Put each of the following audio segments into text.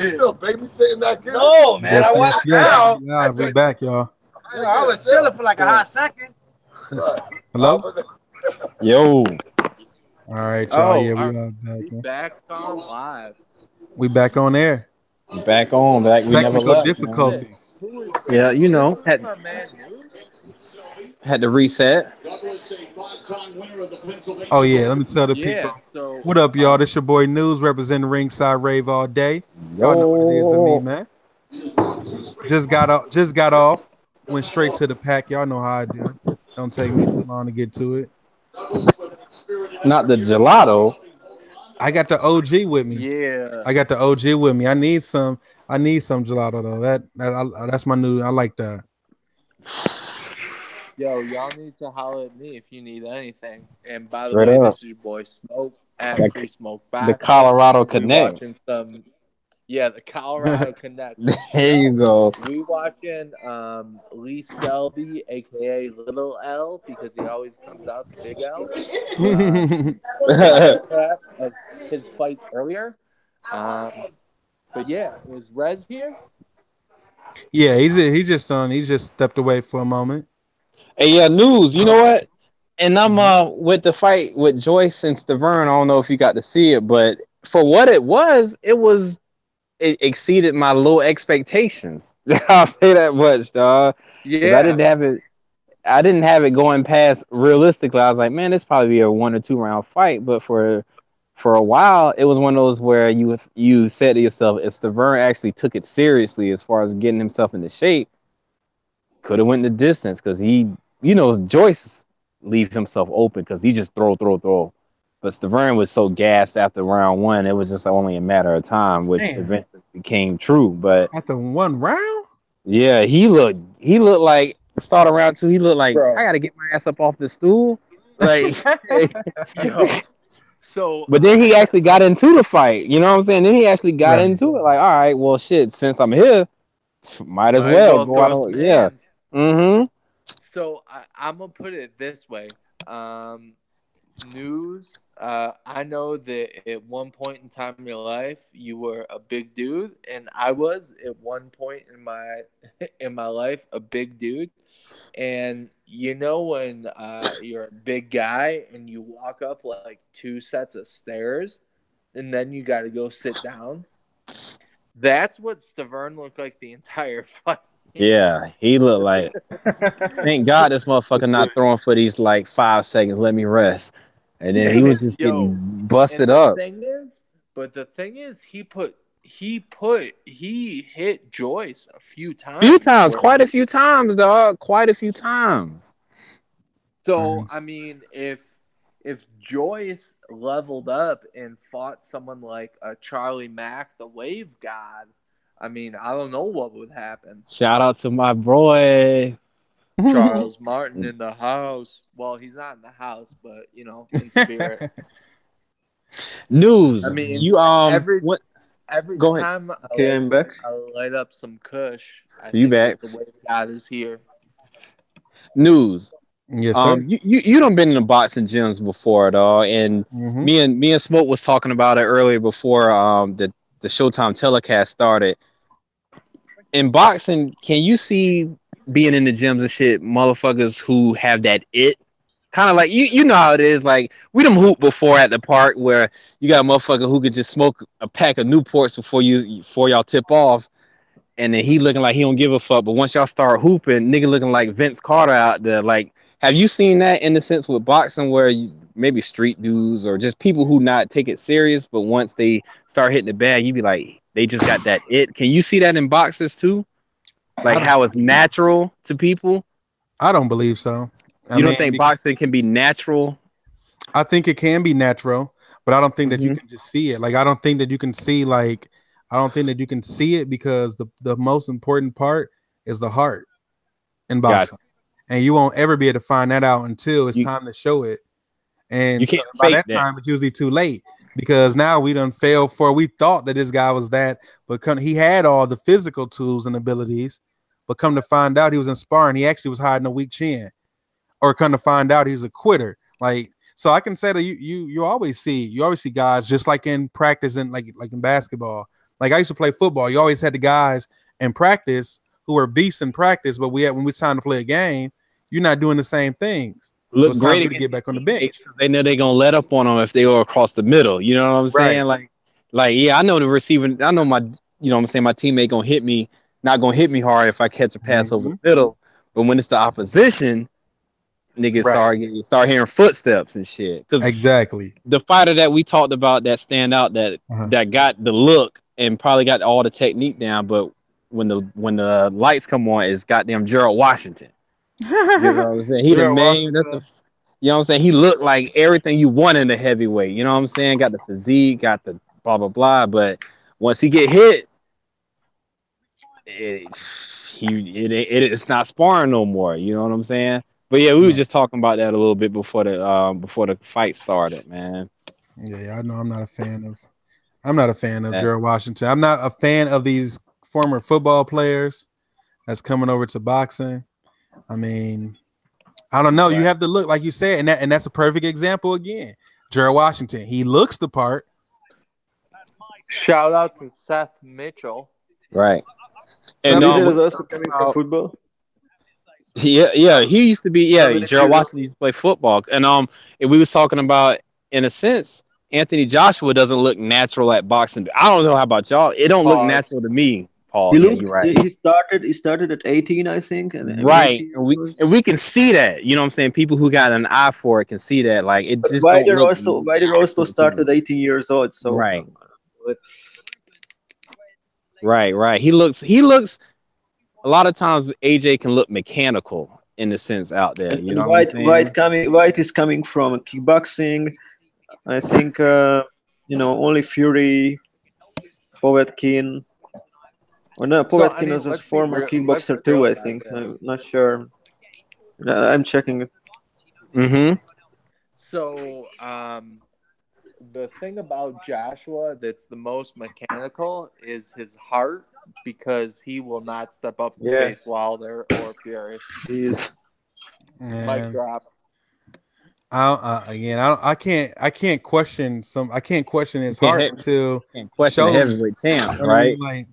still babysitting that kid? No, man, I wasn't out. Yeah, we back, y'all. I was chilling for like a hot second. Hello? Yo. All right, y'all. Yeah, we are back on live. We back on air. Back on, back. We never Technical left. difficulties. Yeah, you know, had to reset. Oh yeah, let me tell the people. So What up, y'all? This your boy News representing Ringside Rave all day. Y'all know what it is with me, man. Just got off. Went straight to the pack. Y'all know how I do. Don't take me too long to get to it. Not the gelato. I got the OG with me. Yeah, I got the OG with me. I need some gelato though. That's my new. I like that. yo, y'all need to holler at me if you need anything. And by the Straight way, up. this is your boy Smoke at Free Smoke Back. The Colorado We Connect. watching some, the Colorado Connect. There you go. We watching Lee Selby, aka Little L, because he always comes out to Big L. Of his fight earlier. But yeah, is Rez here? Yeah, he just stepped away for a moment. Hey, yeah, News. You know what? And I'm with the fight with Joyce and Stavern. I don't know if you got to see it, but for what it exceeded my low expectations. I'll say that much, dog. Yeah, I didn't have it going past realistically. I was like, man, this probably be a 1 or 2 round fight. But for a while, it was one of those where you said to yourself, if Stavern actually took it seriously as far as getting himself into shape, could have went the distance because Joyce leave himself open because he just throw. But Stavern was so gassed after round 1, it was just only a matter of time, which eventually became true. But after 1 round, yeah, he looked like start of round 2. He looked like, bro, I gotta get my ass up off the stool, like. So, but then he actually got into the fight. You know what I'm saying? Then he actually got into it. Like, all right, well, shit. Since I'm here, might as well go out. Yeah. Mm-hmm. So I'm gonna put it this way. News. I know that at one point in time in your life you were a big dude, and I was at one point in my life a big dude. And when you're a big guy and you walk up like 2 sets of stairs, and then you got to go sit down. That's what Stavern looked like the entire fight. Yeah, he looked like. Thank God this motherfucker not throwing for these like 5 seconds. Let me rest. And then he was just getting busted up. The thing is, he hit Joyce a few times. Quite a few times, dog. Quite a few times. So I mean, if Joyce leveled up and fought someone like a Charlie Mack, the Wave God, I mean, I don't know what would happen. Shout out to my boy Charles Martin in the house. Well, he's not in the house, but in spirit. News. I mean, you every Go time ahead. I'm back. I light up some Kush. You back? The Wave God is here. News. Yes, sir. You done been in the boxing gyms before, dog, and me and Smoke was talking about it earlier before the Showtime telecast started. In boxing, can you see being in the gyms and shit, motherfuckers who have that it? Kind of like you know how it is. Like we done hoop before at the park where you got a motherfucker who could just smoke a pack of Newports before y'all tip off, and then he looking like he don't give a fuck. But once y'all start hooping, nigga looking like Vince Carter out there. Like, have you seen that in the sense with boxing where maybe street dudes or just people who not take it serious, but once they start hitting the bag, you be like, they just got that it. Can you see that in boxers too? Like how it's natural to people? I don't believe so. You don't think boxing can be natural? I think it can be natural, but I don't think that you can just see it. Like, I don't think that you can see it because the most important part is the heart in boxing. And you won't ever be able to find that out until it's time to show it. And you can't by that time, it's usually too late because now we done failed we thought that this guy was that, but he had all the physical tools and abilities, but come to find out he was in sparring, he actually was hiding a weak chin. Or come to find out he's a quitter. Like, so I can say that you always see guys just like in practice and like in basketball. Like I used to play football. You always had the guys in practice who were beasts in practice, but when it's time to play a game, you're not doing the same things. So Look it's time great for you to get back on the bench. They know they're gonna let up on them if they go across the middle. You know what I'm saying? Right. Like yeah, I know the receiving. I know my, you know what I'm saying, my teammate gonna hit me, not gonna hit me hard if I catch a pass over the middle. But when it's the opposition, niggas start hearing footsteps and shit. Exactly. The fighter that we talked about that stand out that got the look and probably got all the technique down, but when the lights come on, is goddamn Gerald Washington. You know what I'm saying? He the man. That's you know what I'm saying? He looked like everything you want in the heavyweight. You know what I'm saying? Got the physique, got the blah blah blah. But once he get hit, it's not sparring no more. You know what I'm saying? But yeah, we were just talking about that a little bit before the fight started, man. Yeah, I know I'm not a fan of Gerald Washington. I'm not a fan of these former football players that's coming over to boxing. I mean, I don't know. Right. You have to look, like you said, and that's a perfect example again. Gerald Washington, he looks the part. Shout out to Seth Mitchell. Right. And is also coming from football. Yeah, he used to be. Yeah, Gerald Washington used to play football, and we was talking about, in a sense, Anthony Joshua doesn't look natural at boxing. I don't know how about y'all. It don't look natural to me, Paul. You're right. He started at 18, I think. And we can see that. You know what I'm saying? People who got an eye for it can see that. Like it just. Ryder also started 18 years old. So right. Right. He looks. A lot of times, AJ can look mechanical in the sense out there. You know, White is coming from kickboxing. I think only Fury, Povetkin. Or no, Povetkin is a former kickboxer too. I think. I'm not sure. I'm checking it. Mm-hmm. So, the thing about Joshua that's the most mechanical is his heart, because he will not step up to face Wilder or Fury. He's mic drop. I can't question his heart until question heavyweight champ, right? Like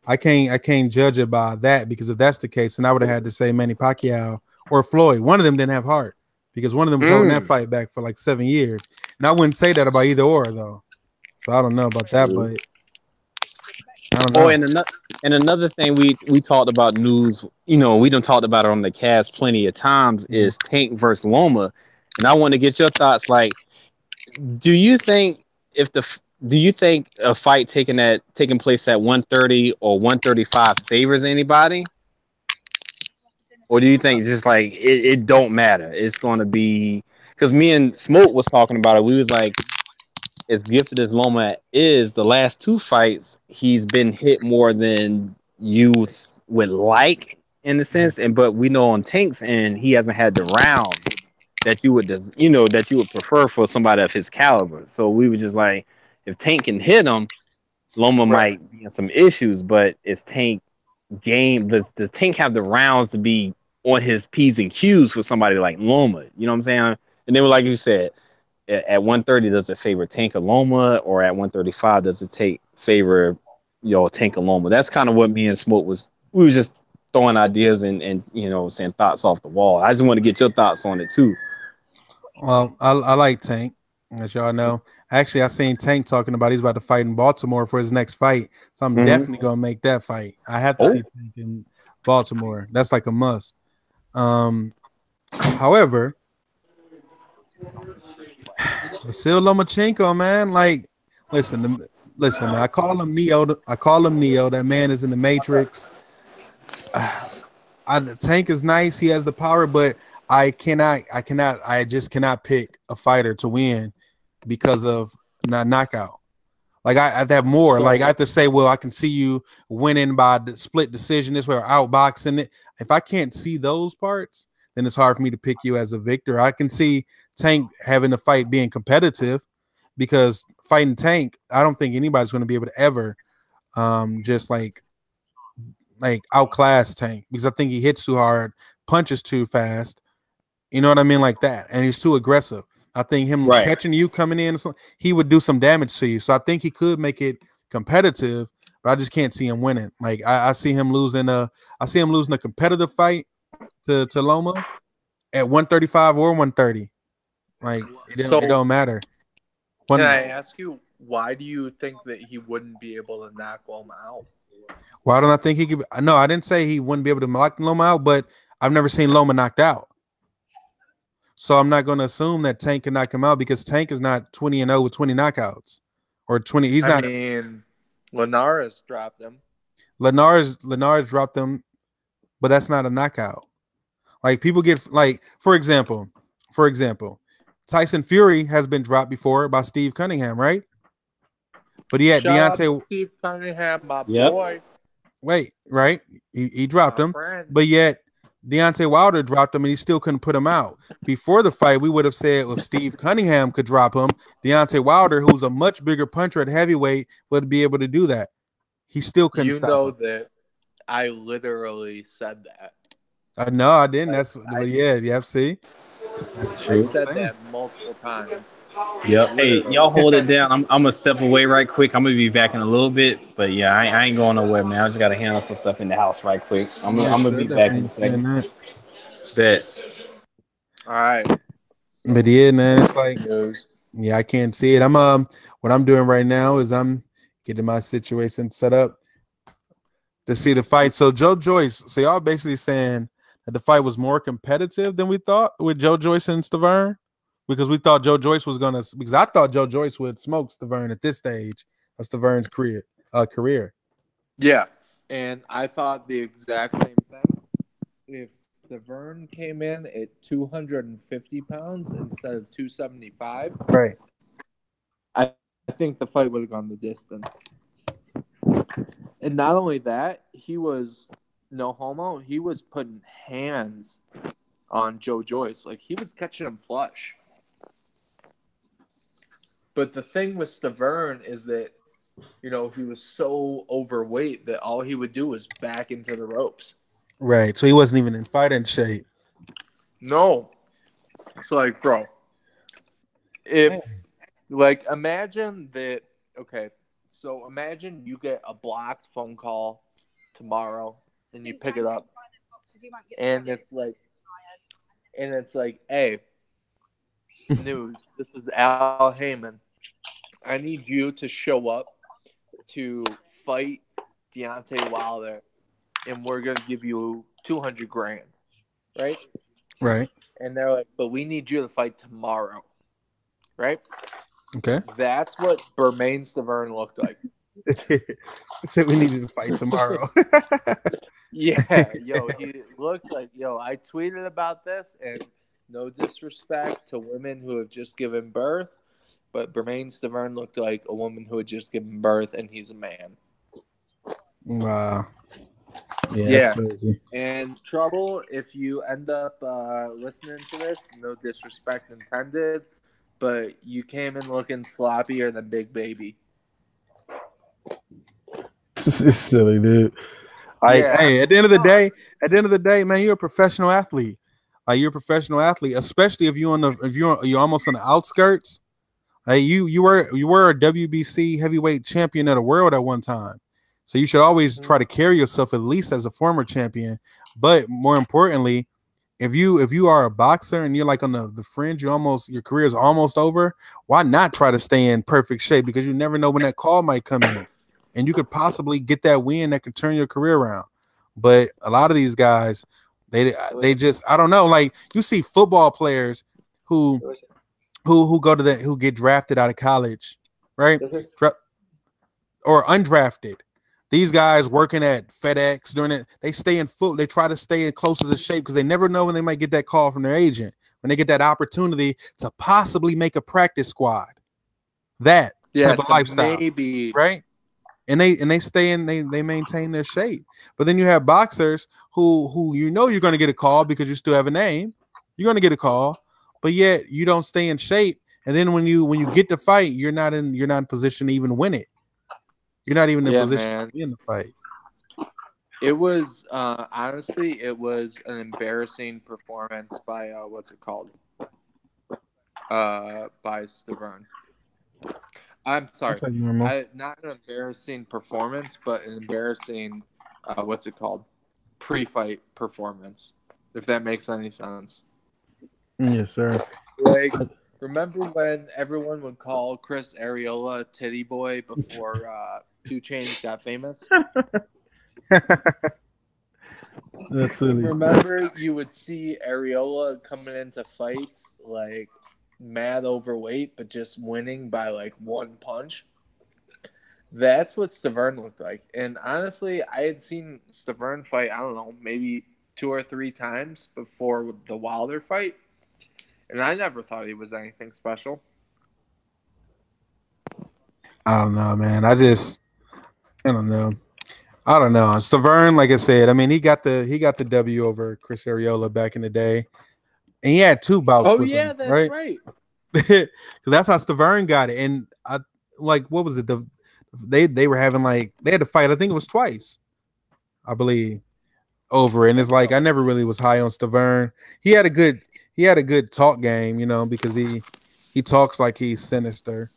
I can't judge it by that, because if that's the case, then I would have had to say Manny Pacquiao or Floyd. One of them didn't have heart, because one of them was holding that fight back for like 7 years, and I wouldn't say that about either or though. So I don't know about that, but I don't know. Oh, and another thing we talked about news. You know, we done talked about it on the cast plenty of times. Is Tank versus Loma, and I want to get your thoughts. Like, do you think a fight taking place at 130 or 135 favors anybody? Or do you think just like it don't matter? It's going to be, because me and Smoke was talking about it. We was like, as gifted as Loma is, the last 2 fights he's been hit more than you would like in a sense. But we know on Tank's end, he hasn't had the rounds that you would prefer for somebody of his caliber. So we were just like, if Tank can hit him, Loma might be in some issues. But is Tank game? Does Tank have the rounds to be on his P's and Q's for somebody like Loma? You know what I'm saying? And then, like you said, at 130, does it favor Tank or Loma, or at 135, does it favor Tank or Loma? That's kind of what me and Smoke was. We were just throwing ideas and saying thoughts off the wall. I just want to get your thoughts on it too. Well, I like Tank, as y'all know. Actually, I seen Tank talking about he's about to fight in Baltimore for his next fight, so I'm definitely gonna make that fight. I have to see Tank in Baltimore. That's like a must. However, Vasil Lomachenko, man, like, listen, man. I call him Neo. That man is in the Matrix. Tank is nice. He has the power, but I just cannot pick a fighter to win because of not knockout. Like I have to have more. Like I have to say, well, I can see you winning by the split decision this way or outboxing it. If I can't see those parts, then it's hard for me to pick you as a victor. I can see Tank having the fight being competitive, because fighting Tank, I don't think anybody's going to be able to ever just like outclass Tank, because I think he hits too hard, punches too fast. You know what I mean? Like that. And he's too aggressive. I think him catching you coming in, he would do some damage to you. So I think he could make it competitive, but I just can't see him winning. Like I see him losing a competitive fight to Loma at 135 or 130. Like it don't matter. Can I ask you, why do you think that he wouldn't be able to knock Loma out? Why don't I think he could? No, I didn't say he wouldn't be able to knock Loma out, but I've never seen Loma knocked out. So I'm not going to assume that Tank can knock him out because Tank is not 20-0 with 20 knockouts or 20. He's not. I mean, Linares dropped him. Linares dropped him, but that's not a knockout. Like people get like, for example, Tyson Fury has been dropped before by Steve Cunningham, right? But he had Deontay. Steve Cunningham, my boy. Wait, right? He dropped him, friend. but yet Deontay Wilder dropped him, and he still couldn't put him out. Before the fight, we would have said if Steve Cunningham could drop him, Deontay Wilder, who's a much bigger puncher at heavyweight, would be able to do that. He still couldn't stop him. You know that I literally said that. No, I didn't. See? That's true. I said that multiple times. Yep. Hey, y'all hold it down. I'm gonna step away right quick. I'm gonna be back in a little bit, but yeah, I ain't going nowhere, man. I just gotta handle some stuff in the house right quick. I'm gonna be back in a second. Bet. All right. But yeah, man, it's like I can't see it. What I'm doing right now is I'm getting my situation set up to see the fight. So Joe Joyce, so y'all basically saying that the fight was more competitive than we thought with Joe Joyce and Stavern? Because we thought Joe Joyce was because I thought Joe Joyce would smoke Stavern at this stage of Stavern's career. Yeah, and I thought the exact same thing. If Stavern came in at 250 pounds instead of 275, right? I think the fight would have gone the distance. And not only that, he was no homo. He was putting hands on Joe Joyce, like he was catching him flush. But the thing with Stavern is that, he was so overweight that all he would do was back into the ropes. Right. So he wasn't even in fighting shape. No. It's like, bro, imagine that, okay, so imagine you get a blocked phone call tomorrow and you pick it up and it's like, hey, news, this is Al Heyman. I need you to show up to fight Deontay Wilder, and we're gonna give you $200,000, right? Right. And they're like, but we need you to fight tomorrow, right? Okay. That's what Bermain Stavern looked like. Said we needed to fight tomorrow. Yeah, he looked like, I tweeted about this, and no disrespect to women who have just given birth, but Bermain Stavern looked like a woman who had just given birth, and he's a man. Wow. Yeah. That's crazy. And Trouble, if you end up listening to this, no disrespect intended, but you came in looking sloppier than Big Baby. It's silly, dude. Hey, at the end of the day, man, you're a professional athlete. Like you're a professional athlete, especially if you're almost on the outskirts. Hey, you were a WBC heavyweight champion of the world at one time, so you should always try to carry yourself at least as a former champion. But more importantly, if you are a boxer and you're like on the fringe, your career is almost over. Why not try to stay in perfect shape? Because you never know when that call might come in, and you could possibly get that win that could turn your career around. But a lot of these guys, they just, I don't know. Like you see football players who get drafted out of college, right? Or undrafted. These guys working at FedEx doing it, they stay in foot. They try to stay in close to the shape because they never know when they might get that call from their agent, when they get that opportunity to possibly make a practice squad. That type of lifestyle, maybe, right? And they stay in, they maintain their shape. But then you have boxers who you're going to get a call because you still have a name. You're going to get a call, but yet you don't stay in shape. And then when you get to fight, you're not in position to even win it. You're not even in position to be in the fight. It was honestly, it was an embarrassing performance by by Stavern. I'm sorry. That's like normal. Not an embarrassing performance, but an embarrassing, what's it called? Pre-fight performance, if that makes any sense. Yes, sir. Like, remember when everyone would call Chris Areola Titty Boy before 2 Chainz got famous? That's silly. Remember you would see Areola coming into fights like mad overweight, but just winning by like 1 punch? That's what Stavern looked like. And honestly, I had seen Stavern fight, I don't know, maybe 2 or 3 times before the Wilder fight. And I never thought he was anything special. I don't know, man. I don't know. Stavern, like I said, I mean, he got the W over Chris Areola back in the day, and he had 2 bouts. Oh with yeah, him, that's right. Because that's how Stavern got it. And I what was it? They were having they had to fight. I think it was twice, I believe, over. And it's like I never really was high on Stavern. He had a good talk game, because he talks like he's sinister,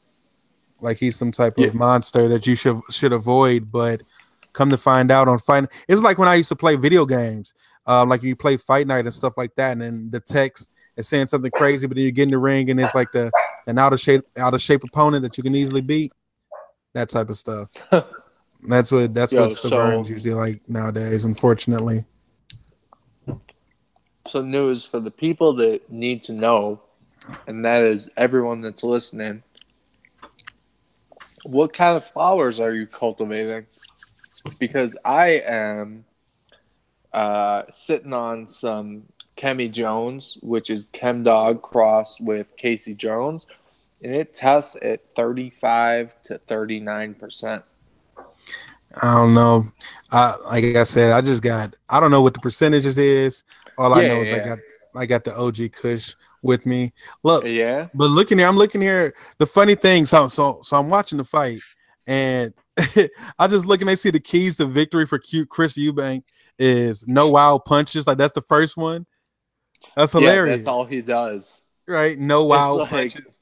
like he's some type of monster that you should avoid. But come to find out on fight, it's like when I used to play video games, like you play Fight Night and stuff like that, and then the text is saying something crazy, but then you get in the ring and it's like an out of shape opponent that you can easily beat. That type of stuff. That's what Stavern's usually like nowadays, unfortunately. So news for the people that need to know, and that is everyone that's listening. What kind of flowers are you cultivating? Because I am sitting on some Kemi Jones, which is Chem Dog crossed with Casey Jones, and it tests at 35 to 39%. I don't know. Like I said, I don't know what the percentages is. All I know is I got the OG Kush with me. Look, but I'm looking here. The funny thing, so I'm watching the fight, and I just look and I see the keys to victory for Chris Eubank is no wild punches. Like that's the first one. That's hilarious. Yeah, that's all he does. Right? No wild punches.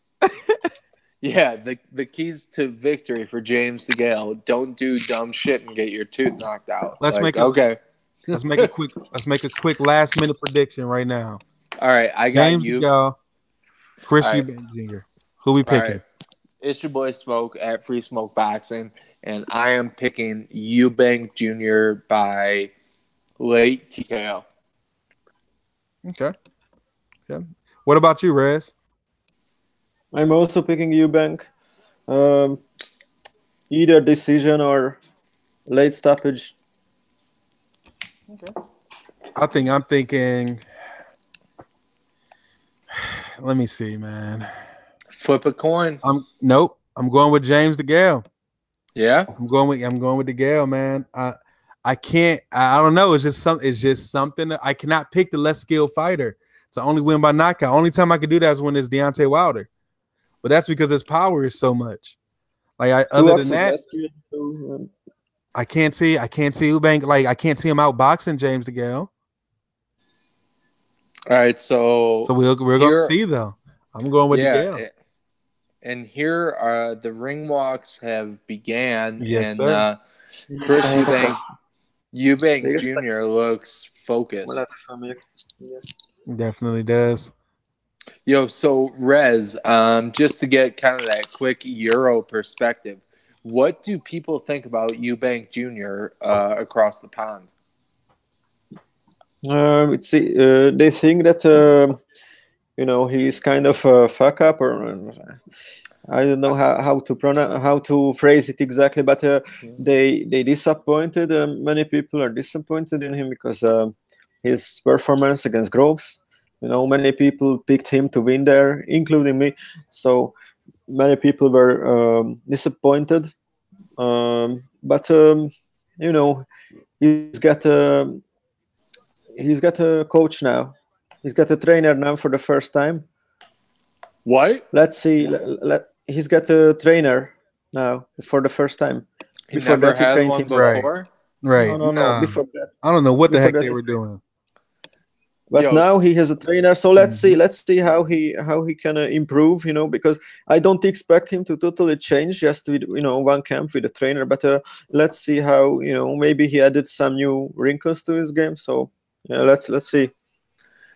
Yeah, the keys to victory for James DeGale: don't do dumb shit and get your tooth knocked out. Let's make a quick last minute prediction right now. All right, I got James DeGale, Chris Eubank Jr. Who we picking? Right. It's your boy Smoke at Free Smoke Boxing, and I am picking Eubank Jr. by late TKO. Okay. Yeah. What about you, Rez? I'm also picking Eubank. Either decision or late stoppage. Okay. I'm thinking. Let me see, man. Flip a coin. Nope. I'm going with James DeGale. Yeah. I'm going with DeGale, man. I can't. I don't know. It's just something that I cannot pick the less skilled fighter to only win by knockout. Only time I could do that is when it's Deontay Wilder. But that's because his power is so much. Other than that, I can't see Eubank. Like I can't see him outboxing James DeGale. All right, so we're gonna see though. I'm going with DeGale. And here are the ring walks have began. Yes, and sir. Chris Eubank Jr. looks focused. Definitely does. Yo, so Rez, just to get kind of that quick Euro perspective, what do people think about Eubank Jr. Across the pond? They think that he's kind of a fuck up, or I don't know how to phrase it exactly, but they disappointed. Many people are disappointed in him because his performance against Groves. Many people picked him to win there, including me. So many people were disappointed. But he's got a coach now. He's got a trainer now for the first time. What? Let's see. He's got a trainer now for the first time. He never had one before? Right. No. Before that. I don't know what the heck they were doing. But now he has a trainer, so let's see how he can improve, because I don't expect him to totally change just with one camp with a trainer, but let's see how maybe he added some new wrinkles to his game. So yeah, let's see.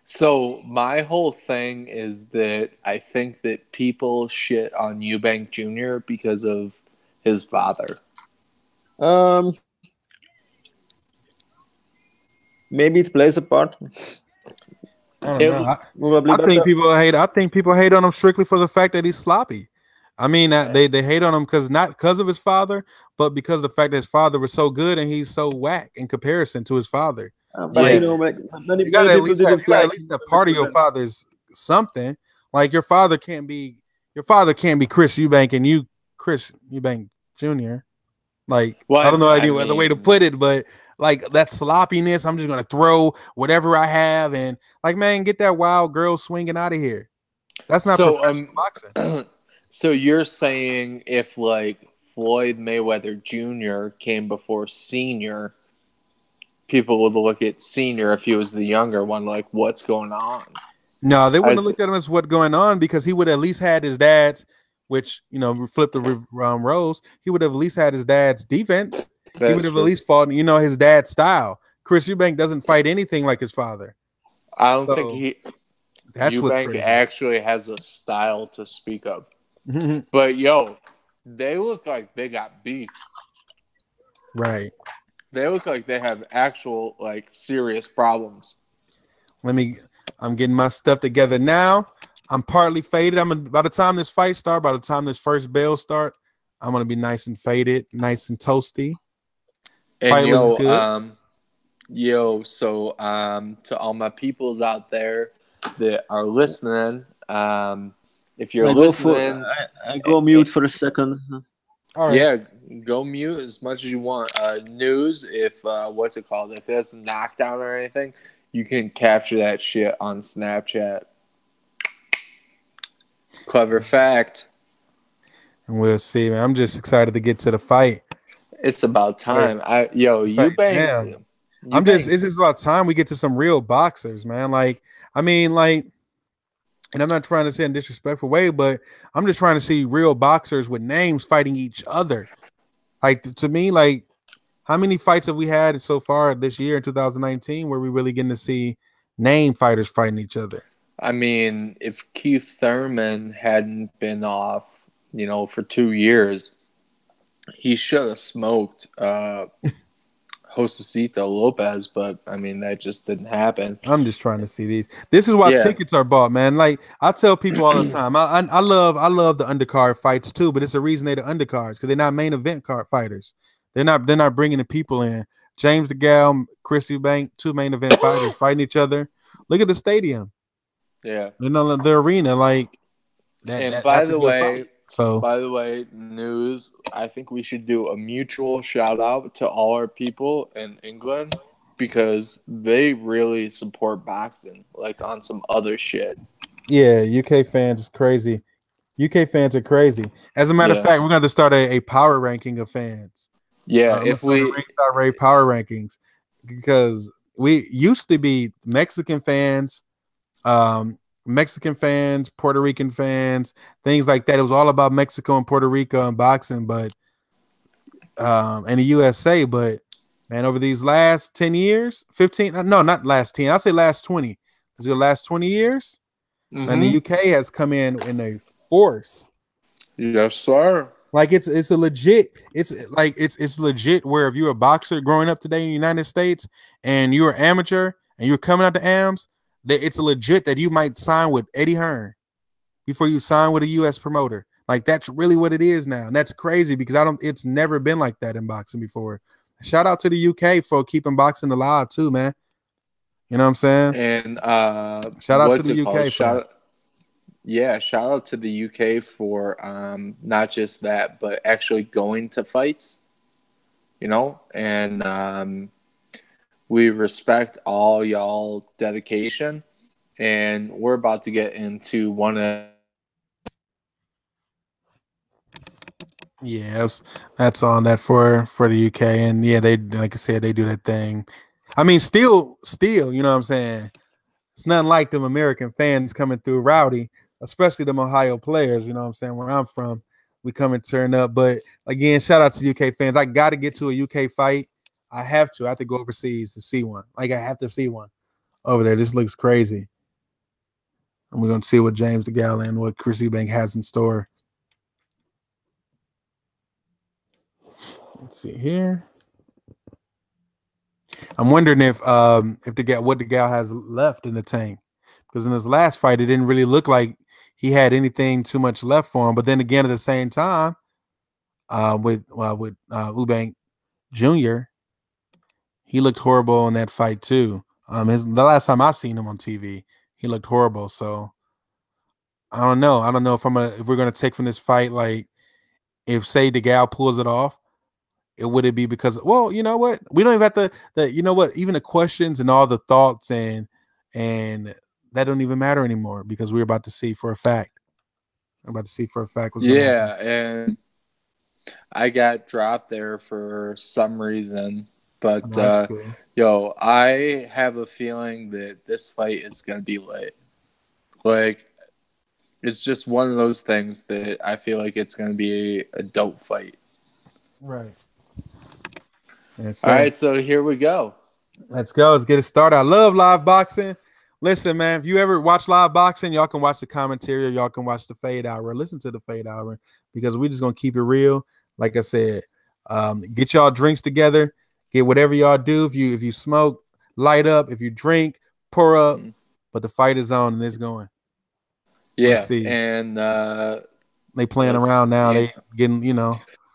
So my whole thing is that I think that people shit on Eubank Jr. because of his father. Maybe it plays a part. I don't know. I think people hate on him strictly for the fact that he's sloppy. I mean, they hate on him not because of his father, but because of the fact that his father was so good and he's so whack in comparison to his father. But you got to at least have part of your father's something. Like your father can't be Chris Eubank and Chris Eubank Jr. Like, I don't know any other way to put it, but like that sloppiness, I'm just gonna throw whatever I have and like, man, get that wild girl swinging out of here. That's not professional boxing. So you're saying if like Floyd Mayweather Jr. came before Senior, people would look at Senior if he was the younger one, like what's going on? No, they wouldn't have looked at him as what's going on because he would at least had his dad's, which flip the roles. He would have at least had his dad's defense. He would have at least fought, his dad's style. Chris Eubank doesn't fight anything like his father. I don't think Eubank actually has a style to speak of. But they look like they got beef. Right. They look like they have actual like serious problems. I'm getting my stuff together now. I'm partly faded. By the time this fight start, by the time this first bell start, I'm gonna be nice and faded, nice and toasty. And fight looks good. So to all my peoples out there that are listening, if you're listening, I go mute for a second. All right. Yeah, go mute as much as you want. News, if what's it called? If there's a knockdown or anything, you can capture that shit on Snapchat. Clever fact. And we'll see, man. I'm just excited to get to the fight. It's about time. Eubank. It's just about time we get to some real boxers, man. And I'm not trying to say in a disrespectful way, but I'm just trying to see real boxers with names fighting each other. Like, to me, like, how many fights have we had so far this year in 2019 where we really getting to see name fighters fighting each other? I mean, if Keith Thurman hadn't been off, for 2 years, he should have smoked Josecito Lopez, but I mean that just didn't happen. I'm just trying to see these. This is why tickets are bought, man. Like I tell people all the time, I love the undercard fights too, but it's a reason they're the undercards because they're not main event card fighters. They're not bringing the people in. James DeGale, Chris Eubank, 2 main event fighters fighting each other. Look at the stadium. Yeah, the arena like that. And by the way, news. I think we should do a mutual shout out to all our people in England because they really support boxing, like on some other shit. Yeah, UK fans is crazy. UK fans are crazy. As a matter of fact, we're going to start a power ranking of fans. Yeah, if we Ringside power rankings, because we used to be Mexican fans, Puerto Rican fans, things like that. It was all about Mexico and Puerto Rico and boxing, but and the USA. But man, over these last 10 years, 15, no, not last 10, I'll say last 20. Is it the last 20 years? And the UK has come in a force. Yes, sir. Like it's legit where if you're a boxer growing up today in the United States and you're an amateur and you're coming out to AMS, that it's legit that you might sign with Eddie Hearn before you sign with a U.S. promoter. Like that's really what it is now, and that's crazy because it's never been like that in boxing before. Shout out to the UK for keeping boxing alive too, man. You know what I'm saying? And shout out to the UK. Shout out to the UK for not just that, but actually going to fights. And we respect all y'all dedication, and we're about to get into one of. Yeah, that's on that for the UK, and yeah, they like I said, they do that thing. I mean, still, you know what I'm saying? it's nothing like them American fans coming through rowdy, especially them Ohio players. You know what I'm saying? Where I'm from, we come and turn up. But again, shout out to UK fans. I got to get to a UK fight. I have to. I have to go overseas to see one. Like, I have to see one over there. This looks crazy. And we're going to see what James DeGale and what Chris Eubank has in store. Let's see here. I'm wondering if DeGale has left in the tank, because in his last fight it didn't really look like he had anything too much left for him. But then again, at the same time, with Eubank Jr., he looked horrible in that fight too. The last time I seen him on TV, he looked horrible. So I don't know. I don't know if we're gonna take from this fight, like, if say DeGale pulls it off. Would it be because, well, you know what? We don't even have to, you know what? Even the questions and all the thoughts and that don't even matter anymore, because we're about to see for a fact. I'm about to see for a fact what's going to happen. And I got dropped there for some reason. But, cool. Yo, I have a feeling that this fight is going to be lit. Like, it's just one of those things that I feel like it's going to be a dope fight. Right. All right, so here we go. Let's go. Let's get it started. I love live boxing. Listen, man, if you ever watch live boxing, y'all can watch the commentary, or y'all can watch the fade hour. Listen to the fade hour, because we're just going to keep it real. Like I said, get y'all drinks together. Get whatever y'all do. If you smoke, light up. If you drink, pour up. But the fight is on and it's going. Yeah, and they playing around now. They getting,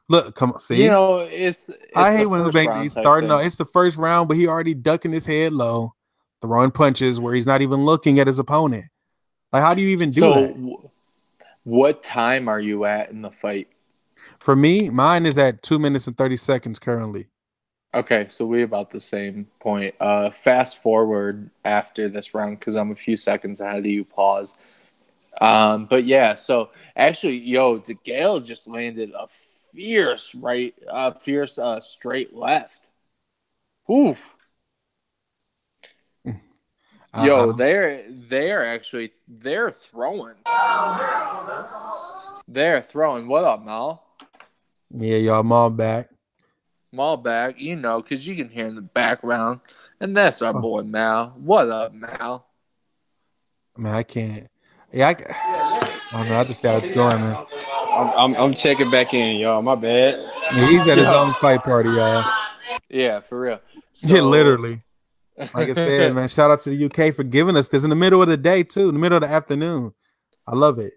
look, come on, see. It's I hate when he's starting out. It's the first round, but he already ducking his head low, throwing punches where he's not even looking at his opponent. Like, how do you even do that? So, what time are you at in the fight? For me, mine is at 2 minutes and 30 seconds currently. Okay, so we're about the same point. Fast forward after this round, because I'm a few seconds ahead of you. Pause. But yeah, so actually, DeGale just landed a fierce straight left. Oof. They're throwing. They're throwing. What up, Mal? Yeah, y'all, Mal back. Because you can hear in the background. And that's our boy, Mal. What up, Mal? Man, I can't. Yeah, I don't know. I have to see how it's going, man. I'm checking back in, y'all. My bad. Yeah, he's at his own fight party, y'all. Yeah, for real. Yeah, literally. Like I said, man, shout out to the UK for giving us this in the middle of the day, too, in the middle of the afternoon. I love it.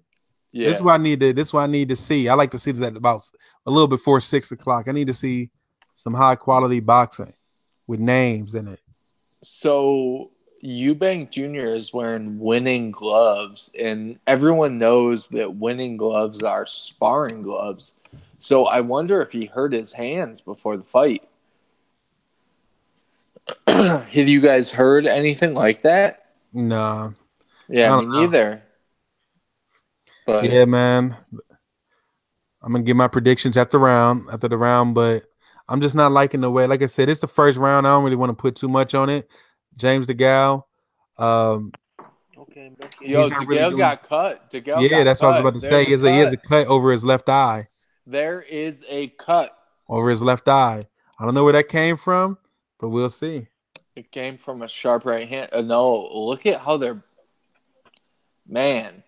Yeah. This is what I need to see. I like to see this at about a little before 6 o'clock. I need to see some high quality boxing with names in it. So Eubank Jr. is wearing winning gloves, and everyone knows that winning gloves are sparring gloves. So I wonder if he hurt his hands before the fight. Have you guys heard anything like that? No. Yeah, me neither. But yeah, man. I'm gonna give my predictions after the round, but I'm just not liking the way. Like I said, it's the first round. I don't really want to put too much on it. James DeGale. Okay, DeGale got cut. That's what I was about to say. He has a cut over his left eye. There is a cut over his left eye. I don't know where that came from, but we'll see. It came from a sharp right hand. No, look at how they're. Man,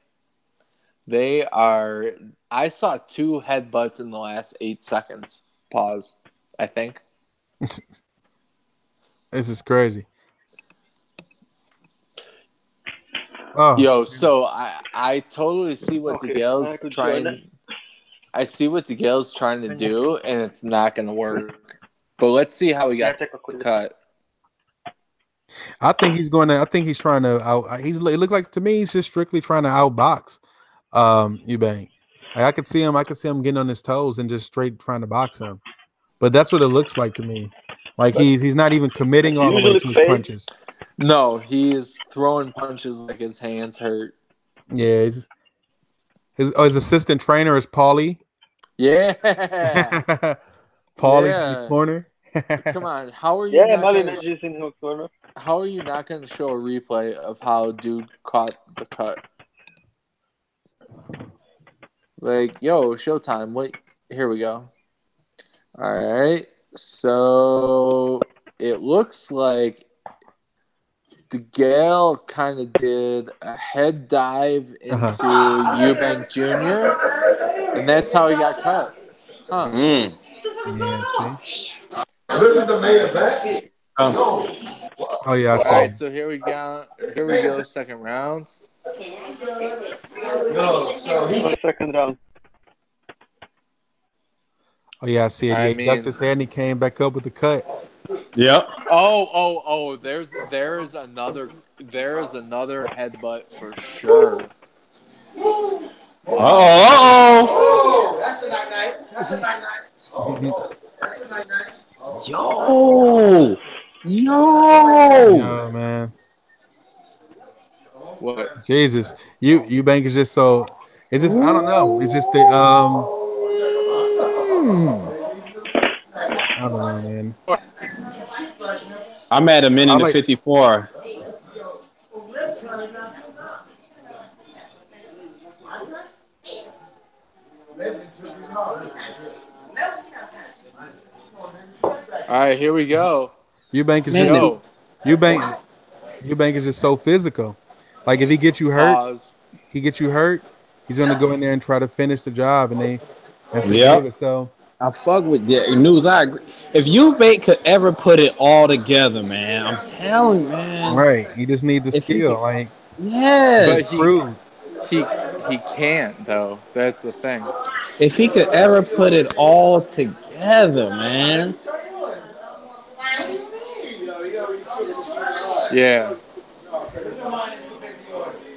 they are. I saw 2 headbutts in the last 8 seconds. Pause. I think. This is crazy. Oh. So I totally see what DeGale's trying. I see what DeGale's trying to do, and it's not going to work. But let's see how he got cut. I think he's trying to it looks like to me he's just strictly trying to outbox Eubank. Like, I could see him getting on his toes and just straight trying to box him. But that's what it looks like to me. Like he's not even committing all the way to his punches. No, he is throwing punches like his hands hurt. Yeah, his assistant trainer is Paulie. Yeah. Paulie's in the corner. Come on, how are you Yeah, not Malin gonna? is in the corner. How are you not gonna show a replay of how dude caught the cut? Like, yo, Showtime. Wait, here we go. All right, so it looks like DeGale kind of did a head dive into Eubank Jr., and that's how he got cut. Huh. Yeah, see? This is the main event. Oh, yeah, I All see. right, so here we go. Here we go. Second round. Second round. Oh, yeah, I see it. I He ducked mean- his head and he came back up with the cut. Yep. Oh! There's another headbutt for sure. Oh. That's a night. That's a night. That's a night. Yo. Yo, man. What? Jesus. Eubank is just so it's just I don't know. It's just the I don't know, man. I'm at a minute and 54. All right, here we go. Eubank is Eubank is just so physical. Like if he gets you hurt, he's gonna go in there and try to finish the job, and that's it. So I fuck with the news. I agree. If Eubank could ever put it all together, man, I'm telling you, man. Right, you just need the skill. But he can't though. That's the thing. If he could ever put it all together, man. Yeah.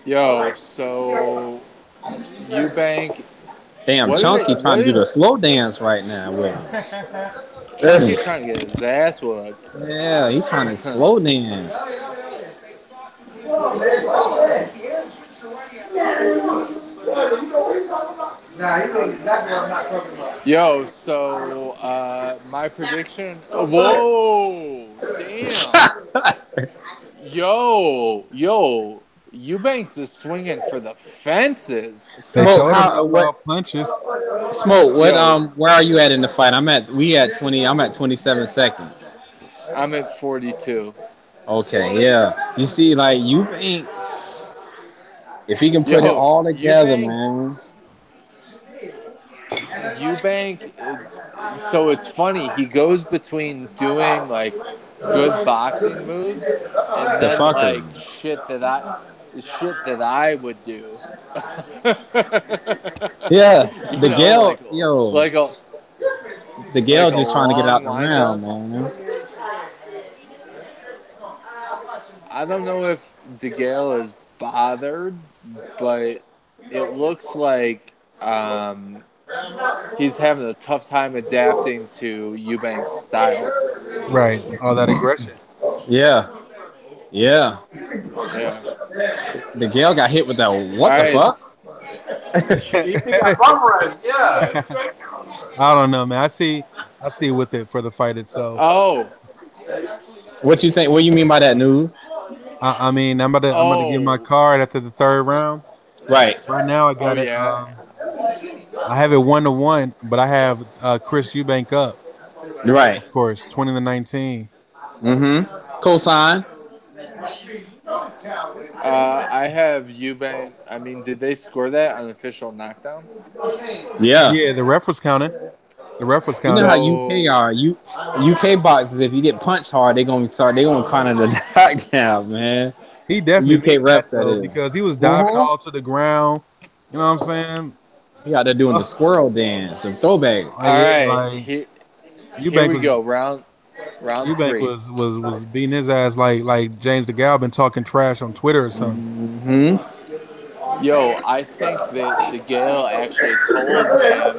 Yo, so Eubank. Damn, Chunky trying to do the slow dance right now with him. Chunky trying to get his ass whooped. Yeah, he's trying to slow dance. Nah, he knows exactly what I'm not talking about. Yo, so my prediction. Whoa, damn. Yo, Eubanks is swinging for the fences. They told him no wild punches. Smoke, where are you at in the fight? I'm at 27 seconds. I'm at 42. Okay, yeah. You see, like Eubank, if he can put it all together, man. Eubank, so it's funny. He goes between doing like good boxing moves and then like shit that I would do. Yeah, DeGale, DeGale like just trying to get out the round, man. I don't know if DeGale is bothered, but it looks like he's having a tough time adapting to Eubank's style. Right, all that aggression. Yeah. DeGale got hit with that. What the fuck? I don't know, man. I see with it for the fight itself. Oh. What you think? What you mean by that, news? I mean, I'm about to get my card after the third round. Right. Right now, I got it. Yeah. I have it 1-1, but I have Chris Eubank up. Right. Of course, 20-19. Cosign. I have Eubank. I mean, did they score that on official knockdown? Yeah. Yeah, the ref was counting. You know how UK are. UK boxers, if you get punched hard, they're gonna count the knockdown, man. He definitely UK refs that because he was diving all to the ground. You know what I'm saying? He out there doing the squirrel dance, the throwback. All right, here we go. Round Eubank 3. was beating his ass like James DeGale been talking trash on Twitter or something. Yo, I think that DeGale actually told him.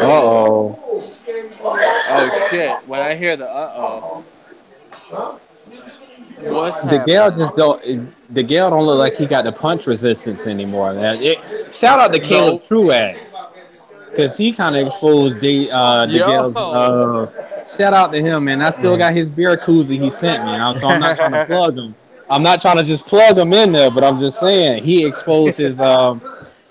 Oh shit! When I hear the what's DeGale DeGale don't look like he got the punch resistance anymore, man. Shout out to Caleb Truax, because he kind of exposed DeGale's Shout out to him, man. I still got his beer koozie he sent me, so I'm not trying to plug him. I'm not trying to just plug him in there, but I'm just saying he exposed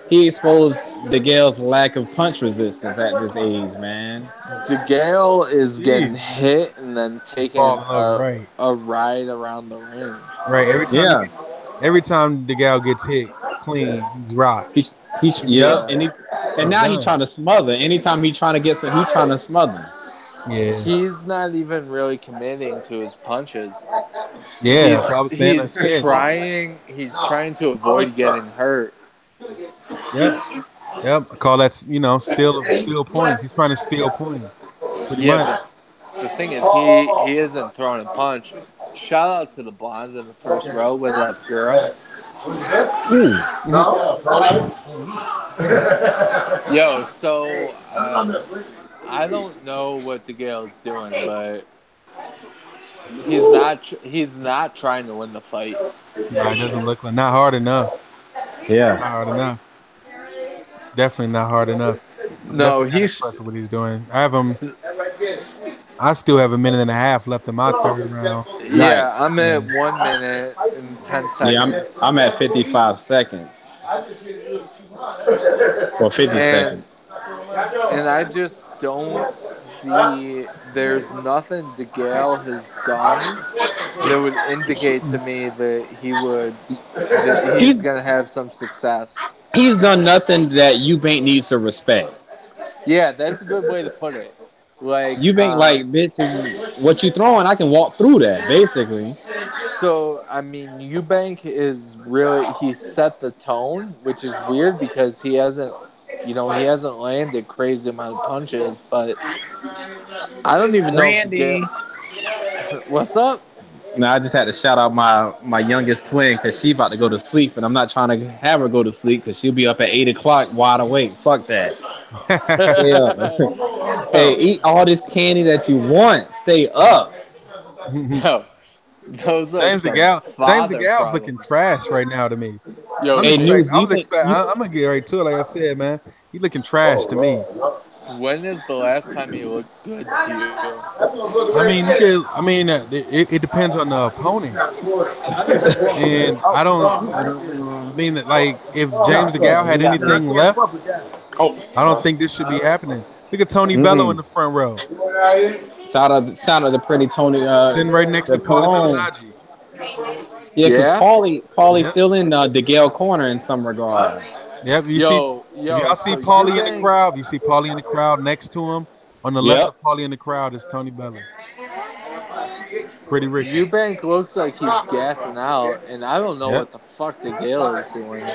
DeGale's lack of punch resistance at this age, man. DeGale is getting hit and then taking right. a ride around the ring. Right. Every time DeGale gets hit clean, he's rocked. And now he's trying to smother. Anytime he's trying to get some, he's trying to smother. Yeah. He's not even really committing to his punches. Yeah. He's trying to avoid getting hurt. Yep. I call that, steal points. He's trying to steal points. The thing is, he isn't throwing a punch. Shout out to the blonde in the first row with that girl. Yo, so I don't know what DeGale's doing, but he's not trying to win the fight. No, it doesn't look like, not hard enough. Yeah, not hard enough. Definitely not hard enough. No, he's what he's doing. I still have a minute and a half left in my third round. Yeah, I'm at 1 minute and 10 seconds. Yeah, I'm at 55 seconds. Or 50 seconds. And I just don't see. There's nothing DeGale has done that would indicate to me that he's gonna have some success. He's done nothing that Eubank needs to respect. Yeah, that's a good way to put it. Like Eubank, bitch, what you throwing? I can walk through that, basically. So I mean, Eubank is really he set the tone, which is weird because he hasn't landed crazy amount of punches, but I don't even know. What's up? No, I just had to shout out my youngest twin because she about to go to sleep, and I'm not trying to have her go to sleep because she'll be up at 8 o'clock wide awake. Fuck that. Hey, eat all this candy that you want. Stay up. No, those are James DeGale's looking trash right now to me. Yo, I'm gonna get right to it. Like I said, man, he's looking trash to me. When is the last time he looked good to you? It depends on the opponent, and I mean that, like, if James DeGale had anything left, I don't think this should be happening. Look at Tony Bello in the front row. Shout out the pretty Tony. Sitting right next to Paulie Malignaggi. Yeah, because Paulie's still in DeGale corner in some regard. Yep, y'all see Paulie in the crowd. You see Paulie in the crowd next to him. On the left of Paulie in the crowd is Tony Bello. Pretty rich. Eubank looks like he's gassing out, and I don't know what the fuck DeGale is doing.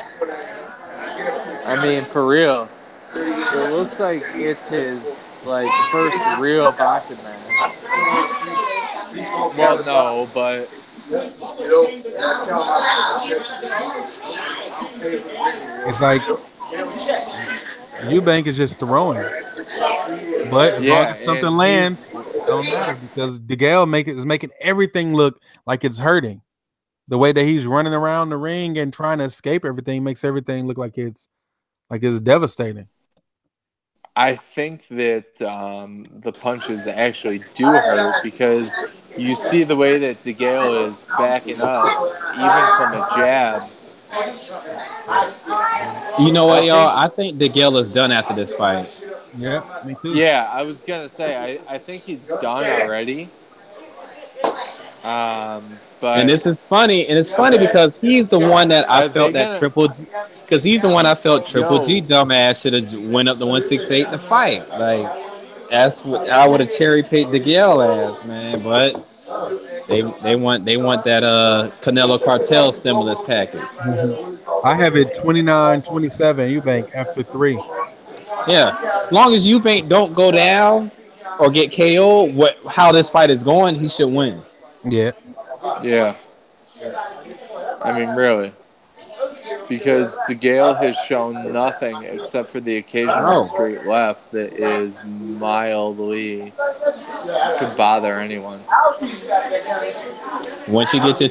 I mean, for real. It looks like it's his first real boxing match. Well, no, but it's like Eubank is just throwing, but as long as something lands, it don't matter because DeGale is making everything look like it's hurting. The way that he's running around the ring and trying to escape everything makes everything look like it's devastating. I think that the punches actually do hurt because you see the way that DeGale is backing up, even from a jab. You know what, y'all? I think DeGale is done after this fight. Yeah, me too. Yeah, I was going to say, I think he's done already. But and this is funny, and it's funny because he's the one that I felt that Triple G, because he's the one I felt Triple G dumbass should have went up to 168 in the fight. Like that's what I would have cherry picked DeGale as, man. But they want that Canelo Cartel stimulus package. I have it 29-27 Eubank after 3. Yeah, as long as Eubank don't go down or get KO, how this fight is going, he should win. Yeah. Yeah. I mean, really. Because DeGale has shown nothing except for the occasional straight left that is mildly could bother anyone. Once you get your